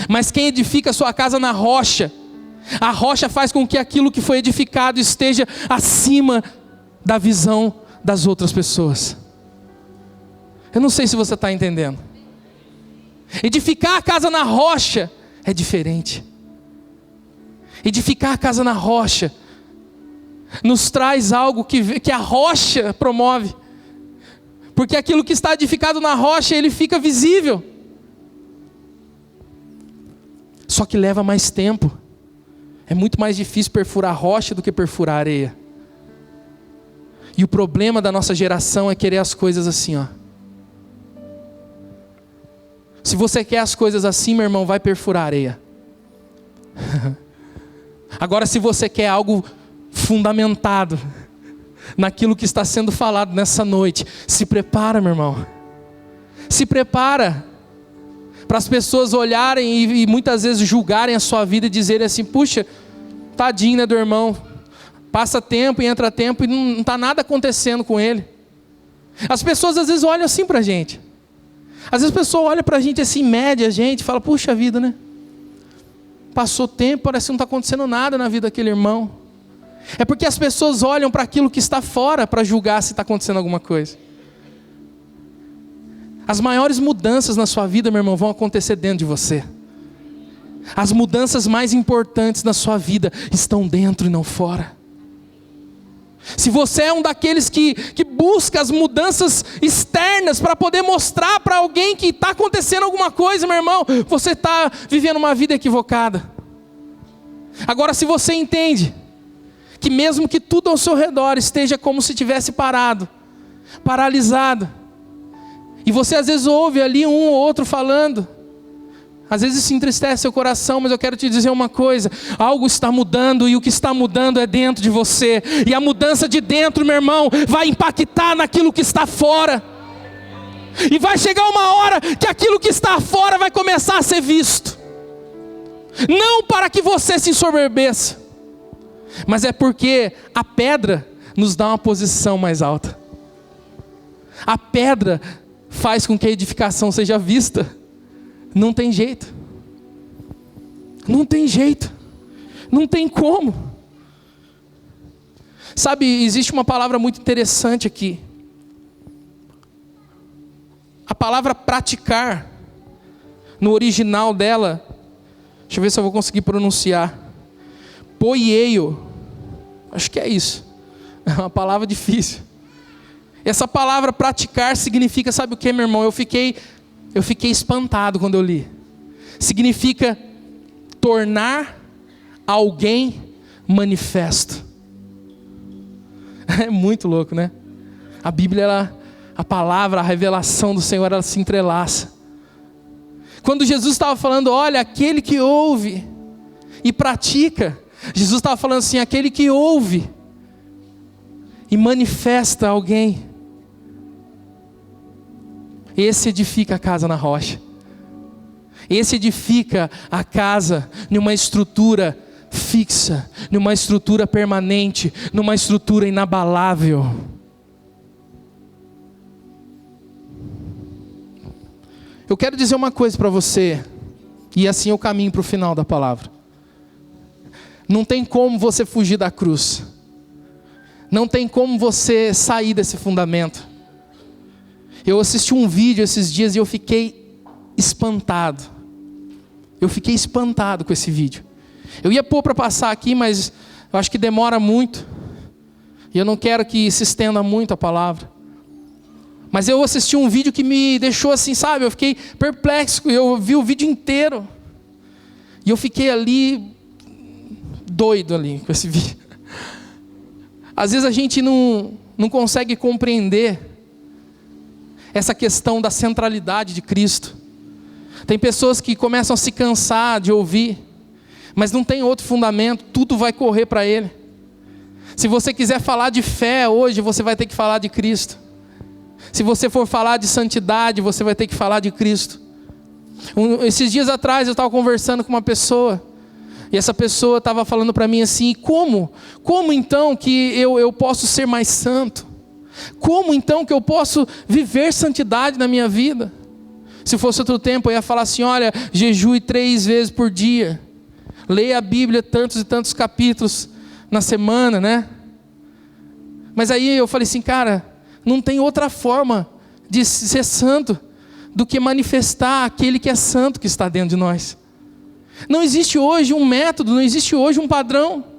Mas quem edifica a sua casa na rocha, a rocha faz com que aquilo que foi edificado esteja acima da visão das outras pessoas. Eu não sei se você está entendendo. Edificar a casa na rocha é diferente. Edificar a casa na rocha nos traz algo que a rocha promove. Porque aquilo que está edificado na rocha, ele fica visível. Só que leva mais tempo. É muito mais difícil perfurar rocha do que perfurar areia. E o problema da nossa geração é querer as coisas assim, ó. Se você quer as coisas assim, meu irmão, vai perfurar areia. Agora, se você quer algo fundamentado naquilo que está sendo falado nessa noite, se prepara, meu irmão. Se prepara para as pessoas olharem e muitas vezes julgarem a sua vida e dizerem assim: puxa, tadinho, né, do irmão. Passa tempo e entra tempo e não está nada acontecendo com ele. As pessoas às vezes olham assim para a gente. Às vezes a pessoa olha para a gente assim, mede a gente, fala: puxa vida, né? Passou tempo, parece que não está acontecendo nada na vida daquele irmão. É porque as pessoas olham para aquilo que está fora para julgar se está acontecendo alguma coisa. As maiores mudanças na sua vida, meu irmão, vão acontecer dentro de você. As mudanças mais importantes na sua vida estão dentro e não fora. Se você é um daqueles que busca as mudanças externas para poder mostrar para alguém que está acontecendo alguma coisa, meu irmão, você está vivendo uma vida equivocada. Agora, se você entende que mesmo que tudo ao seu redor esteja como se tivesse parado, paralisado, e você às vezes ouve ali um ou outro falando, às vezes isso entristece seu coração, mas eu quero te dizer uma coisa: algo está mudando, e o que está mudando é dentro de você, e a mudança de dentro, meu irmão, vai impactar naquilo que está fora, e vai chegar uma hora que aquilo que está fora vai começar a ser visto, não para que você se ensoberbeça, mas é porque a pedra nos dá uma posição mais alta. A pedra faz com que a edificação seja vista. Não tem jeito. Não tem jeito. Não tem como. Sabe, existe uma palavra muito interessante aqui. A palavra praticar, no original dela, deixa eu ver se eu vou conseguir pronunciar. Poieio. Acho que é isso. É uma palavra difícil. Essa palavra praticar significa, sabe o que, meu irmão? Eu fiquei espantado quando eu li. Significa tornar alguém manifesto. É muito louco, né? A Bíblia, a palavra, a revelação do Senhor, ela se entrelaça. Quando Jesus estava falando, olha, aquele que ouve e pratica, Jesus estava falando assim, aquele que ouve e manifesta alguém, esse edifica a casa na rocha. Esse edifica a casa numa estrutura fixa, numa estrutura permanente, numa estrutura inabalável. Eu quero dizer uma coisa para você, e assim eu caminho para o final da palavra. Não tem como você fugir da cruz. Não tem como você sair desse fundamento. Eu assisti um vídeo esses dias e eu fiquei espantado. Eu fiquei espantado com esse vídeo. Eu ia pôr para passar aqui, mas eu acho que demora muito. E eu não quero que se estenda muito a palavra. Mas eu assisti um vídeo que me deixou assim, sabe? Eu fiquei perplexo. Eu vi o vídeo inteiro. E eu fiquei ali, doido ali com esse vídeo. Às vezes a gente não consegue compreender essa questão da centralidade de Cristo. Tem pessoas que começam a se cansar de ouvir, mas não tem outro fundamento, tudo vai correr para Ele. Se você quiser falar de fé hoje, você vai ter que falar de Cristo. Se você for falar de santidade, você vai ter que falar de Cristo. Esses dias atrás eu estava conversando com uma pessoa, e essa pessoa estava falando para mim assim, como então que eu posso ser mais santo? Como então que eu posso viver santidade na minha vida? Se fosse outro tempo eu ia falar assim, olha, jejue 3 vezes por dia, leia a Bíblia tantos e tantos capítulos na semana, né? Mas aí eu falei assim, cara, não tem outra forma de ser santo do que manifestar aquele que é santo que está dentro de nós. Não existe hoje um método, não existe hoje um padrão.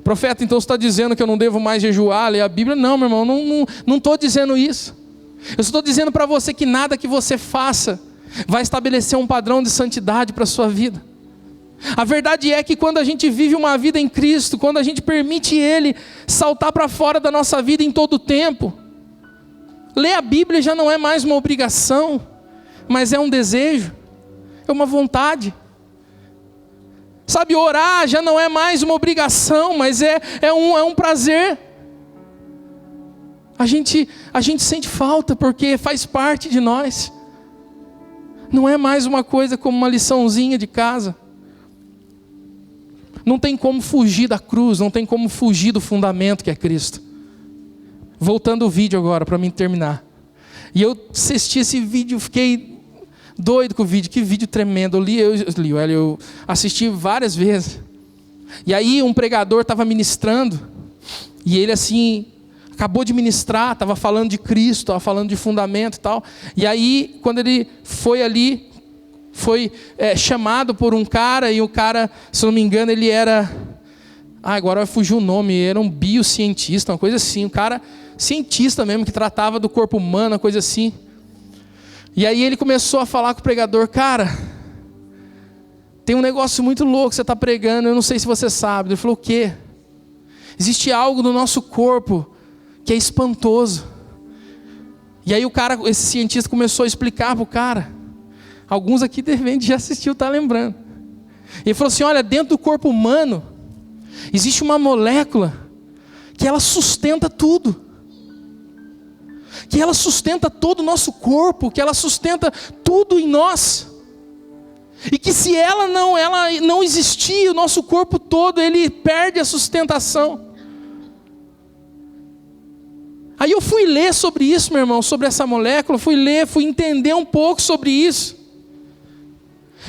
Profeta, então você está dizendo que eu não devo mais jejuar, ler a Bíblia? Não, meu irmão, não estou dizendo isso. Eu estou dizendo para você que nada que você faça vai estabelecer um padrão de santidade para a sua vida. A verdade é que quando a gente vive uma vida em Cristo, quando a gente permite Ele saltar para fora da nossa vida em todo o tempo, ler a Bíblia já não é mais uma obrigação, mas é um desejo, é uma vontade. Sabe, orar já não é mais uma obrigação, mas é um prazer. A gente sente falta porque faz parte de nós. Não é mais uma coisa como uma liçãozinha de casa. Não tem como fugir da cruz, não tem como fugir do fundamento que é Cristo. Voltando ao vídeo agora, para mim terminar. E eu assisti esse vídeo, fiquei doido com o vídeo, que vídeo tremendo. Eu assisti várias vezes. E aí um pregador estava ministrando, e ele assim, acabou de ministrar, estava falando de Cristo, estava falando de fundamento e tal. E aí, quando ele foi ali, foi chamado por um cara, e o cara, se não me engano, ele era agora vai fugir o nome, era um biocientista, uma coisa assim, um cara cientista mesmo, que tratava do corpo humano, uma coisa assim. E aí ele começou a falar com o pregador: cara, tem um negócio muito louco que você está pregando, eu não sei se você sabe. Ele falou: o quê? Existe algo no nosso corpo que é espantoso. E aí esse cientista começou a explicar para o cara. Alguns aqui de repente já assistiu, tá lembrando. Ele falou assim: olha, dentro do corpo humano existe uma molécula que ela sustenta tudo, que ela sustenta todo o nosso corpo, que ela sustenta tudo em nós, e que se ela não existir, o nosso corpo todo ele perde a sustentação. Aí eu fui ler sobre isso, meu irmão, sobre essa molécula, fui entender um pouco sobre isso.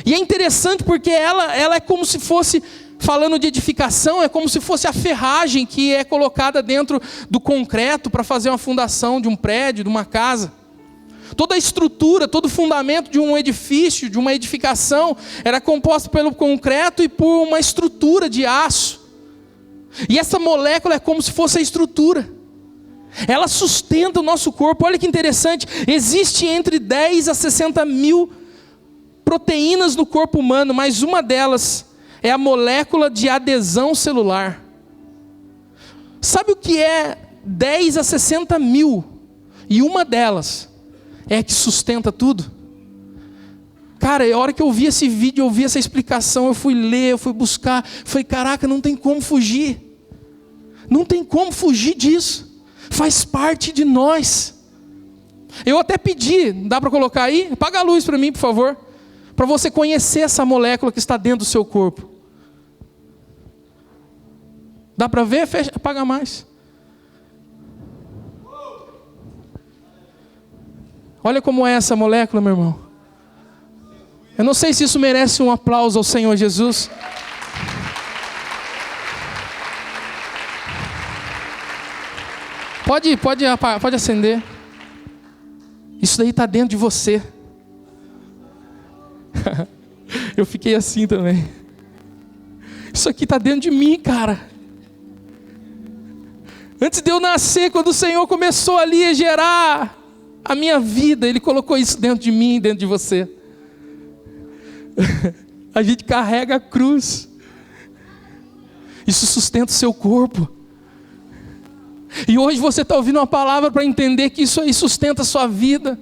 E é interessante porque ela é como se fosse, falando de edificação, é como se fosse a ferragem que é colocada dentro do concreto para fazer uma fundação de um prédio, de uma casa. Toda a estrutura, todo o fundamento de um edifício, de uma edificação, era composto pelo concreto e por uma estrutura de aço. E essa molécula é como se fosse a estrutura. Ela sustenta o nosso corpo. Olha que interessante, existe entre 10 a 60 mil proteínas no corpo humano, mas uma delas é a molécula de adesão celular. Sabe o que é 10 a 60 mil? E uma delas é a que sustenta tudo. Cara, a hora que eu vi esse vídeo, eu vi essa explicação, eu fui ler, eu fui buscar, falei: caraca, não tem como fugir. Não tem como fugir disso. Faz parte de nós. Eu até pedi, dá para colocar aí? Apaga a luz para mim, por favor. Para você conhecer essa molécula que está dentro do seu corpo. Dá para ver? Fecha, apaga mais. Olha como é essa molécula, meu irmão. Eu não sei se isso merece um aplauso ao Senhor Jesus. Pode acender. Isso daí está dentro de você. Eu fiquei assim também. Isso aqui está dentro de mim, cara. Antes de eu nascer, quando o Senhor começou ali a gerar a minha vida, Ele colocou isso dentro de mim, dentro de você. A gente carrega a cruz. Isso sustenta o seu corpo. E hoje você está ouvindo uma palavra para entender que isso aí sustenta a sua vida.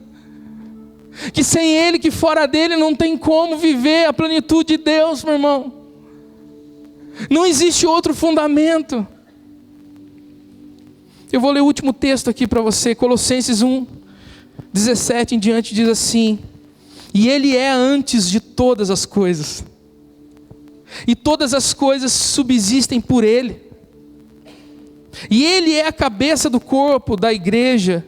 Que sem Ele, que fora dele, não tem como viver a plenitude de Deus, meu irmão. Não existe outro fundamento. Eu vou ler o último texto aqui para você, Colossenses 1, 17 em diante, diz assim: e Ele é antes de todas as coisas, e todas as coisas subsistem por Ele, e Ele é a cabeça do corpo, da igreja,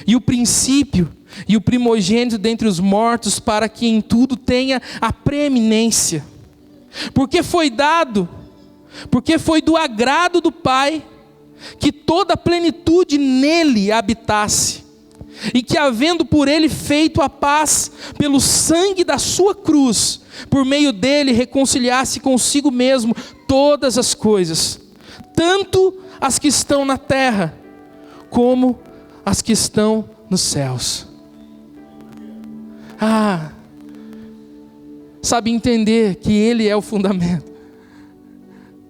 e o princípio, e o primogênito dentre os mortos, para que em tudo tenha a preeminência. Porque foi do agrado do Pai, que toda a plenitude nele habitasse, e que havendo por ele feito a paz, pelo sangue da sua cruz, por meio dele reconciliasse consigo mesmo todas as coisas, tanto as que estão na terra, como as que estão nos céus. Sabe, entender que Ele é o fundamento.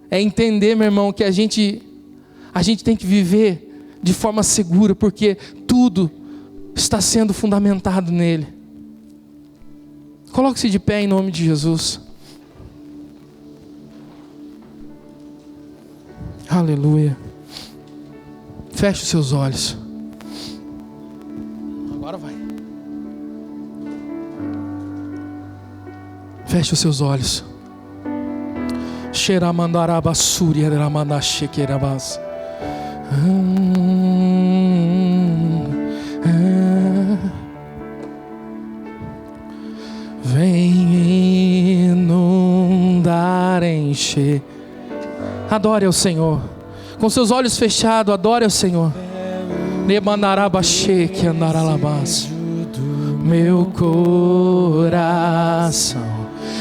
É entender, meu irmão, que a gente tem que viver de forma segura, porque tudo está sendo fundamentado nele. Coloque-se de pé em nome de Jesus. Aleluia. Feche os seus olhos. Agora vai. Feche os seus olhos. Vem inundar, encher. Adore ao Senhor. Com seus olhos fechados, adore ao Senhor. Meu coração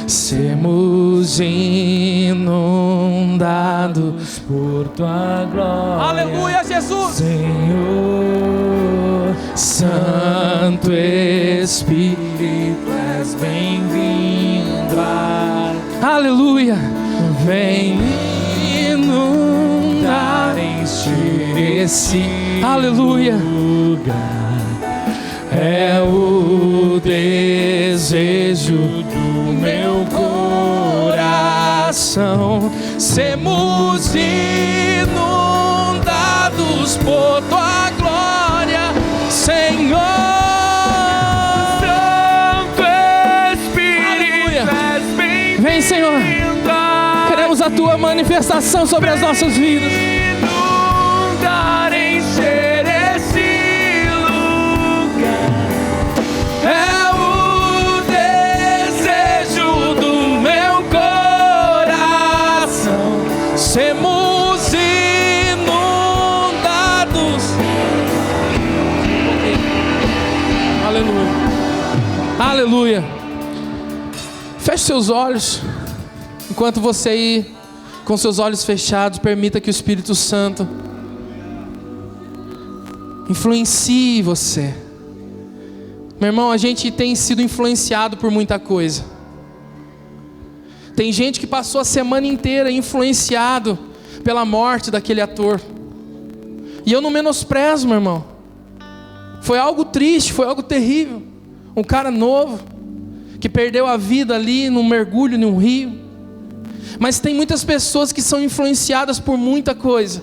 sermos inundados por tua glória. Aleluia, Jesus. Senhor, Santo Espírito, és bem-vindo. Aleluia. Vem inundar, encher esse aleluia lugar. É o desejo do meu coração. Sermos inundados por tua glória, Senhor. Santo Espírito, és bem-vindo. Vem, Senhor. Queremos a tua manifestação sobre as nossas vidas. Inundar, encher esse lugar. É o desejo do meu coração. Sermos inundados. Aleluia. Aleluia. Feche seus olhos. Enquanto você aí, com seus olhos fechados, permita que o Espírito Santo influencie você. Meu irmão, a gente tem sido influenciado por muita coisa. Tem gente que passou a semana inteira influenciado pela morte daquele ator. E eu não menosprezo, meu irmão. Foi algo triste, foi algo terrível. Um cara novo, que perdeu a vida ali num mergulho num rio. Mas tem muitas pessoas que são influenciadas por muita coisa,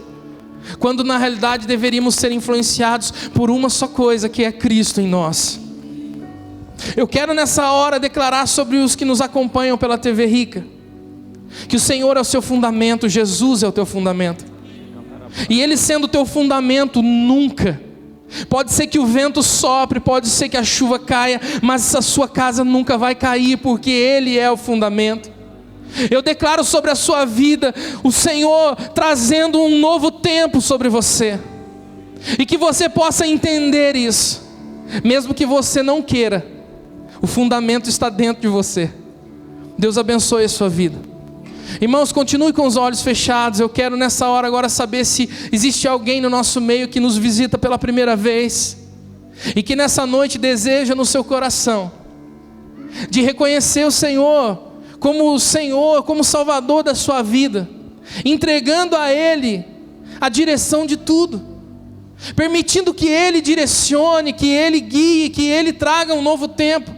quando na realidade deveríamos ser influenciados por uma só coisa, que é Cristo em nós. Eu quero nessa hora declarar sobre os que nos acompanham pela TV Rica, que o Senhor é o seu fundamento, Jesus é o teu fundamento. E Ele sendo o teu fundamento, nunca, pode ser que o vento sopre, pode ser que a chuva caia, mas a sua casa nunca vai cair, porque Ele é o fundamento. Eu declaro sobre a sua vida o Senhor trazendo um novo tempo sobre você, e que você possa entender isso, mesmo que você não queira, o fundamento está dentro de você. Deus abençoe a sua vida. Irmãos, continue com os olhos fechados. Eu quero nessa hora agora saber se existe alguém no nosso meio que nos visita pela primeira vez, e que nessa noite deseja no seu coração de reconhecer o Senhor como o Senhor, como o Salvador da sua vida, entregando a Ele a direção de tudo, permitindo que Ele direcione, que Ele guie, que Ele traga um novo tempo.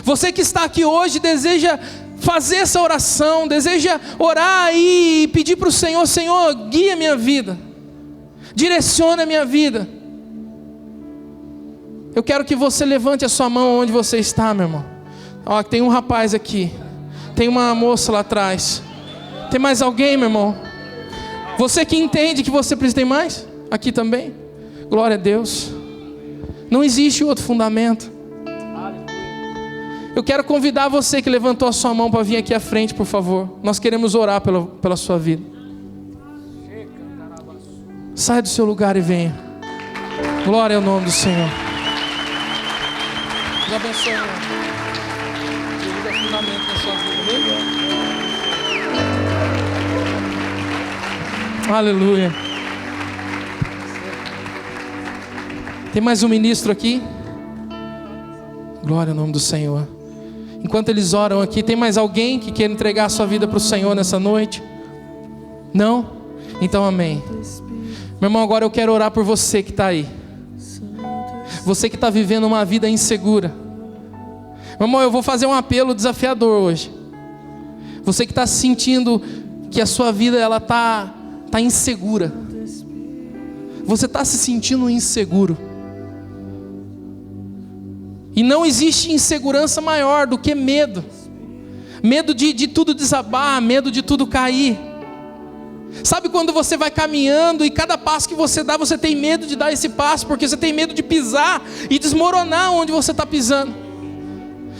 Você que está aqui hoje deseja fazer essa oração, deseja orar aí e pedir para o Senhor: Senhor, guia a minha vida, direciona a minha vida. Eu quero que você levante a sua mão onde você está, meu irmão. Ó, tem um rapaz aqui, tem uma moça lá atrás, tem mais alguém, meu irmão? Você que entende que você precisa, tem mais? Aqui também? Glória a Deus. Não existe outro fundamento. Eu quero convidar você que levantou a sua mão para vir aqui à frente, por favor. Nós queremos orar pela sua vida. Sai do seu lugar e venha. Glória ao nome do Senhor. Deus abençoe, irmão. Jesus é fundamento na sua vida. Aleluia. Tem mais um ministro aqui? Glória ao nome do Senhor. Enquanto eles oram aqui, tem mais alguém que quer entregar a sua vida para o Senhor nessa noite? Não? Então amém. Meu irmão, agora eu quero orar por você que está aí. Você que está vivendo uma vida insegura. Meu irmão, eu vou fazer um apelo desafiador hoje. Você que está sentindo que a sua vida ela tá insegura. Você está se sentindo inseguro. E não existe insegurança maior do que medo. Medo de tudo desabar, medo de tudo cair. Sabe quando você vai caminhando e cada passo que você dá, você tem medo de dar esse passo, porque você tem medo de pisar e desmoronar onde você está pisando.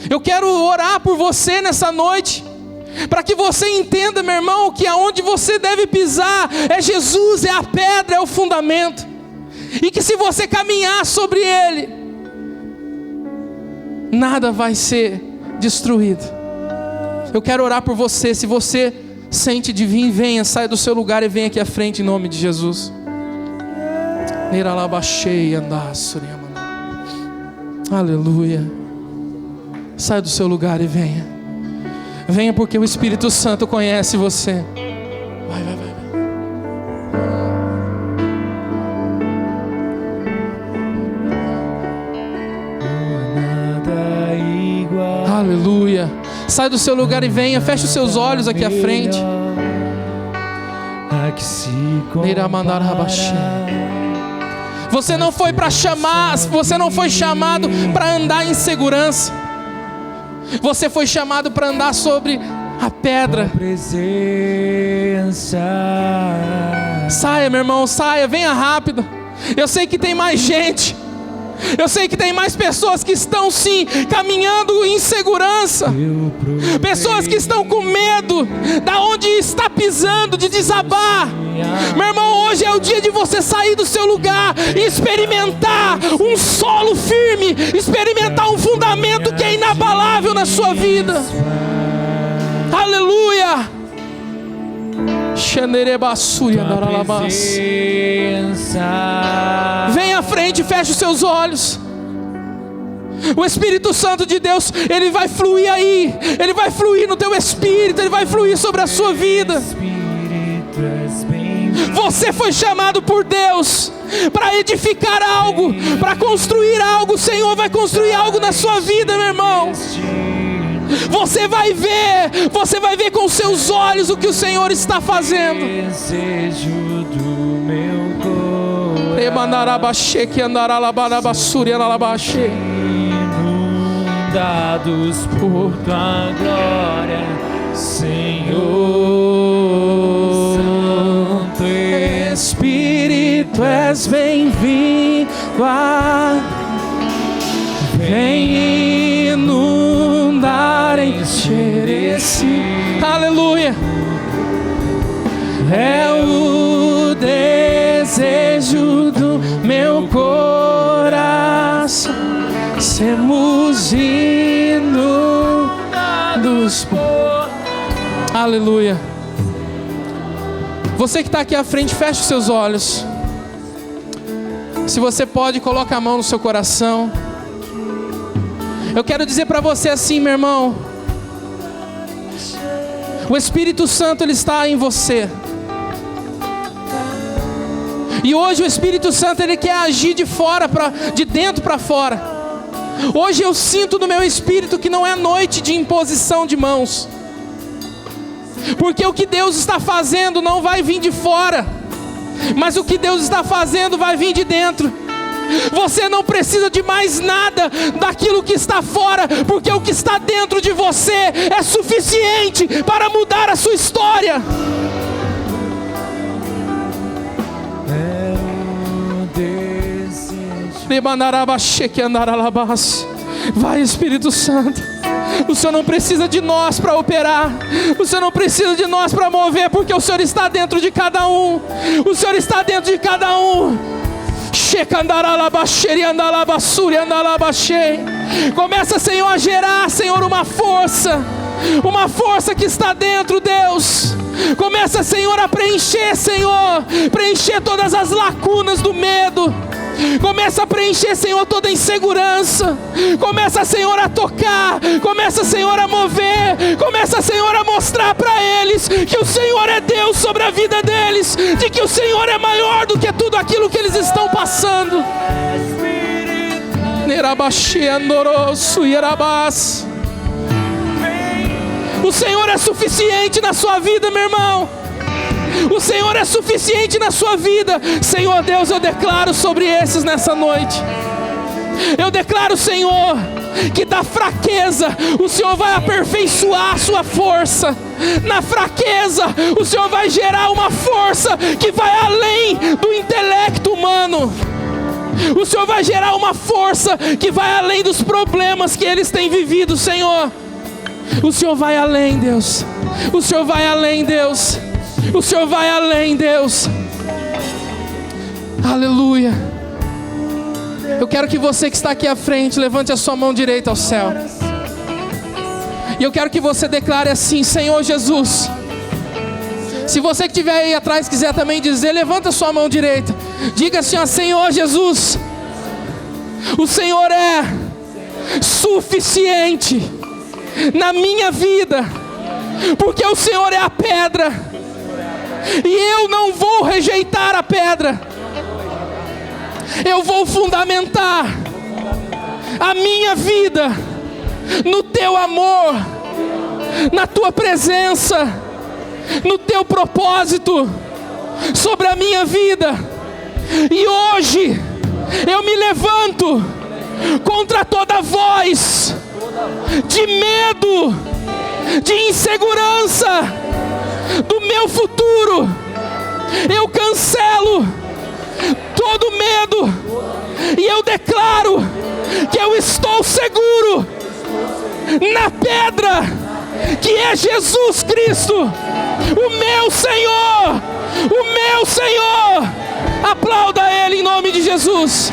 Eu quero orar por você nessa noite, para que você entenda, meu irmão, que aonde você deve pisar é Jesus, é a pedra, é o fundamento. E que se você caminhar sobre ele, nada vai ser destruído. Eu quero orar por você. Se você sente de vir, venha, saia do seu lugar e venha aqui à frente em nome de Jesus. Aleluia. Saia do seu lugar e venha. Venha porque o Espírito Santo conhece você. Vai. Aleluia. Sai do seu lugar e venha. Feche os seus olhos aqui à frente. Você não foi para chamar, você não foi chamado para andar em segurança. Você foi chamado para andar sobre a pedra. Saia, meu irmão, saia, venha rápido. Eu sei que tem mais gente. Eu sei que tem mais pessoas que estão sim caminhando em segurança. Pessoas que estão com medo da onde está pisando, de desabar. Meu irmão, hoje é o dia de você sair do seu lugar e experimentar um solo firme, experimentar um fundamento que é inabalável na sua vida. Aleluia. Vem à frente, feche os seus olhos. O Espírito Santo de Deus, ele vai fluir aí. Ele vai fluir no teu espírito. Ele vai fluir sobre a sua vida. Você foi chamado por Deus para edificar algo, para construir algo. O Senhor vai construir algo na sua vida, meu irmão. Você vai ver com seus olhos o que o Senhor está fazendo. Desejo do meu coração, inundados por tua glória, Senhor. Santo Espírito, és bem-vindo. Vem inundar, encher esse. Aleluia. É o desejo do meu coração. Sermos inundados. Aleluia. Você que está aqui à frente, feche os seus olhos. Se você pode, coloque a mão no seu coração. Eu quero dizer para você assim, meu irmão. O Espírito Santo, ele está em você. E hoje o Espírito Santo, ele quer agir de dentro para fora. Hoje eu sinto no meu espírito que não é noite de imposição de mãos. Porque o que Deus está fazendo não vai vir de fora, mas o que Deus está fazendo vai vir de dentro. Você não precisa de mais nada daquilo que está fora, porque o que está dentro de você é suficiente para mudar a sua história. Vai, Espírito Santo. O Senhor não precisa de nós para operar. O Senhor não precisa de nós para mover, porque o Senhor está dentro de cada um. O Senhor está dentro de cada um. Começa, Senhor, a gerar, Senhor, uma força que está dentro, Deus. Começa, Senhor, a preencher, Senhor, preencher todas as lacunas do medo. Começa a preencher, Senhor, toda a insegurança. Começa, Senhor, a tocar. Começa, Senhor, a mover. Começa, Senhor, a mostrar para eles que o Senhor é Deus sobre a vida deles, de que o Senhor é maior do que tudo aquilo que eles estão passando. O Senhor é suficiente na sua vida, meu irmão. O Senhor é suficiente na sua vida. Senhor Deus, eu declaro sobre esses nessa noite. Eu declaro, Senhor, que da fraqueza o Senhor vai aperfeiçoar a sua força. Na fraqueza o Senhor vai gerar uma força que vai além do intelecto humano. O Senhor vai gerar uma força que vai além dos problemas que eles têm vivido, Senhor. O Senhor vai além, Deus. O Senhor vai além, Deus. O Senhor vai além, Deus. Aleluia. Eu quero que você que está aqui à frente levante a sua mão direita ao céu E eu quero que você declare assim: Senhor Jesus. Se você que estiver aí atrás quiser também dizer, levanta sua mão direita. Diga assim: ó, Senhor Jesus, o Senhor é suficiente na minha vida, porque o Senhor é a pedra, e eu não vou rejeitar a pedra. Eu vou fundamentar a minha vida no teu amor, na tua presença, no teu propósito sobre a minha vida. E hoje eu me levanto contra toda voz de medo, de insegurança do meu futuro. Eu cancelo todo medo e eu declaro que eu estou seguro na pedra que é Jesus Cristo, o meu Senhor, o meu Senhor. Aplauda Ele em nome de Jesus.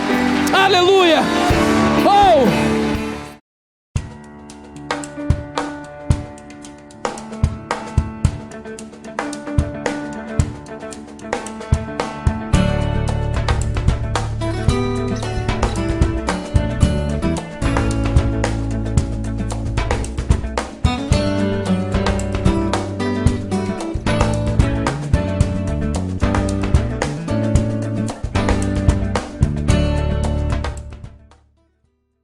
Aleluia.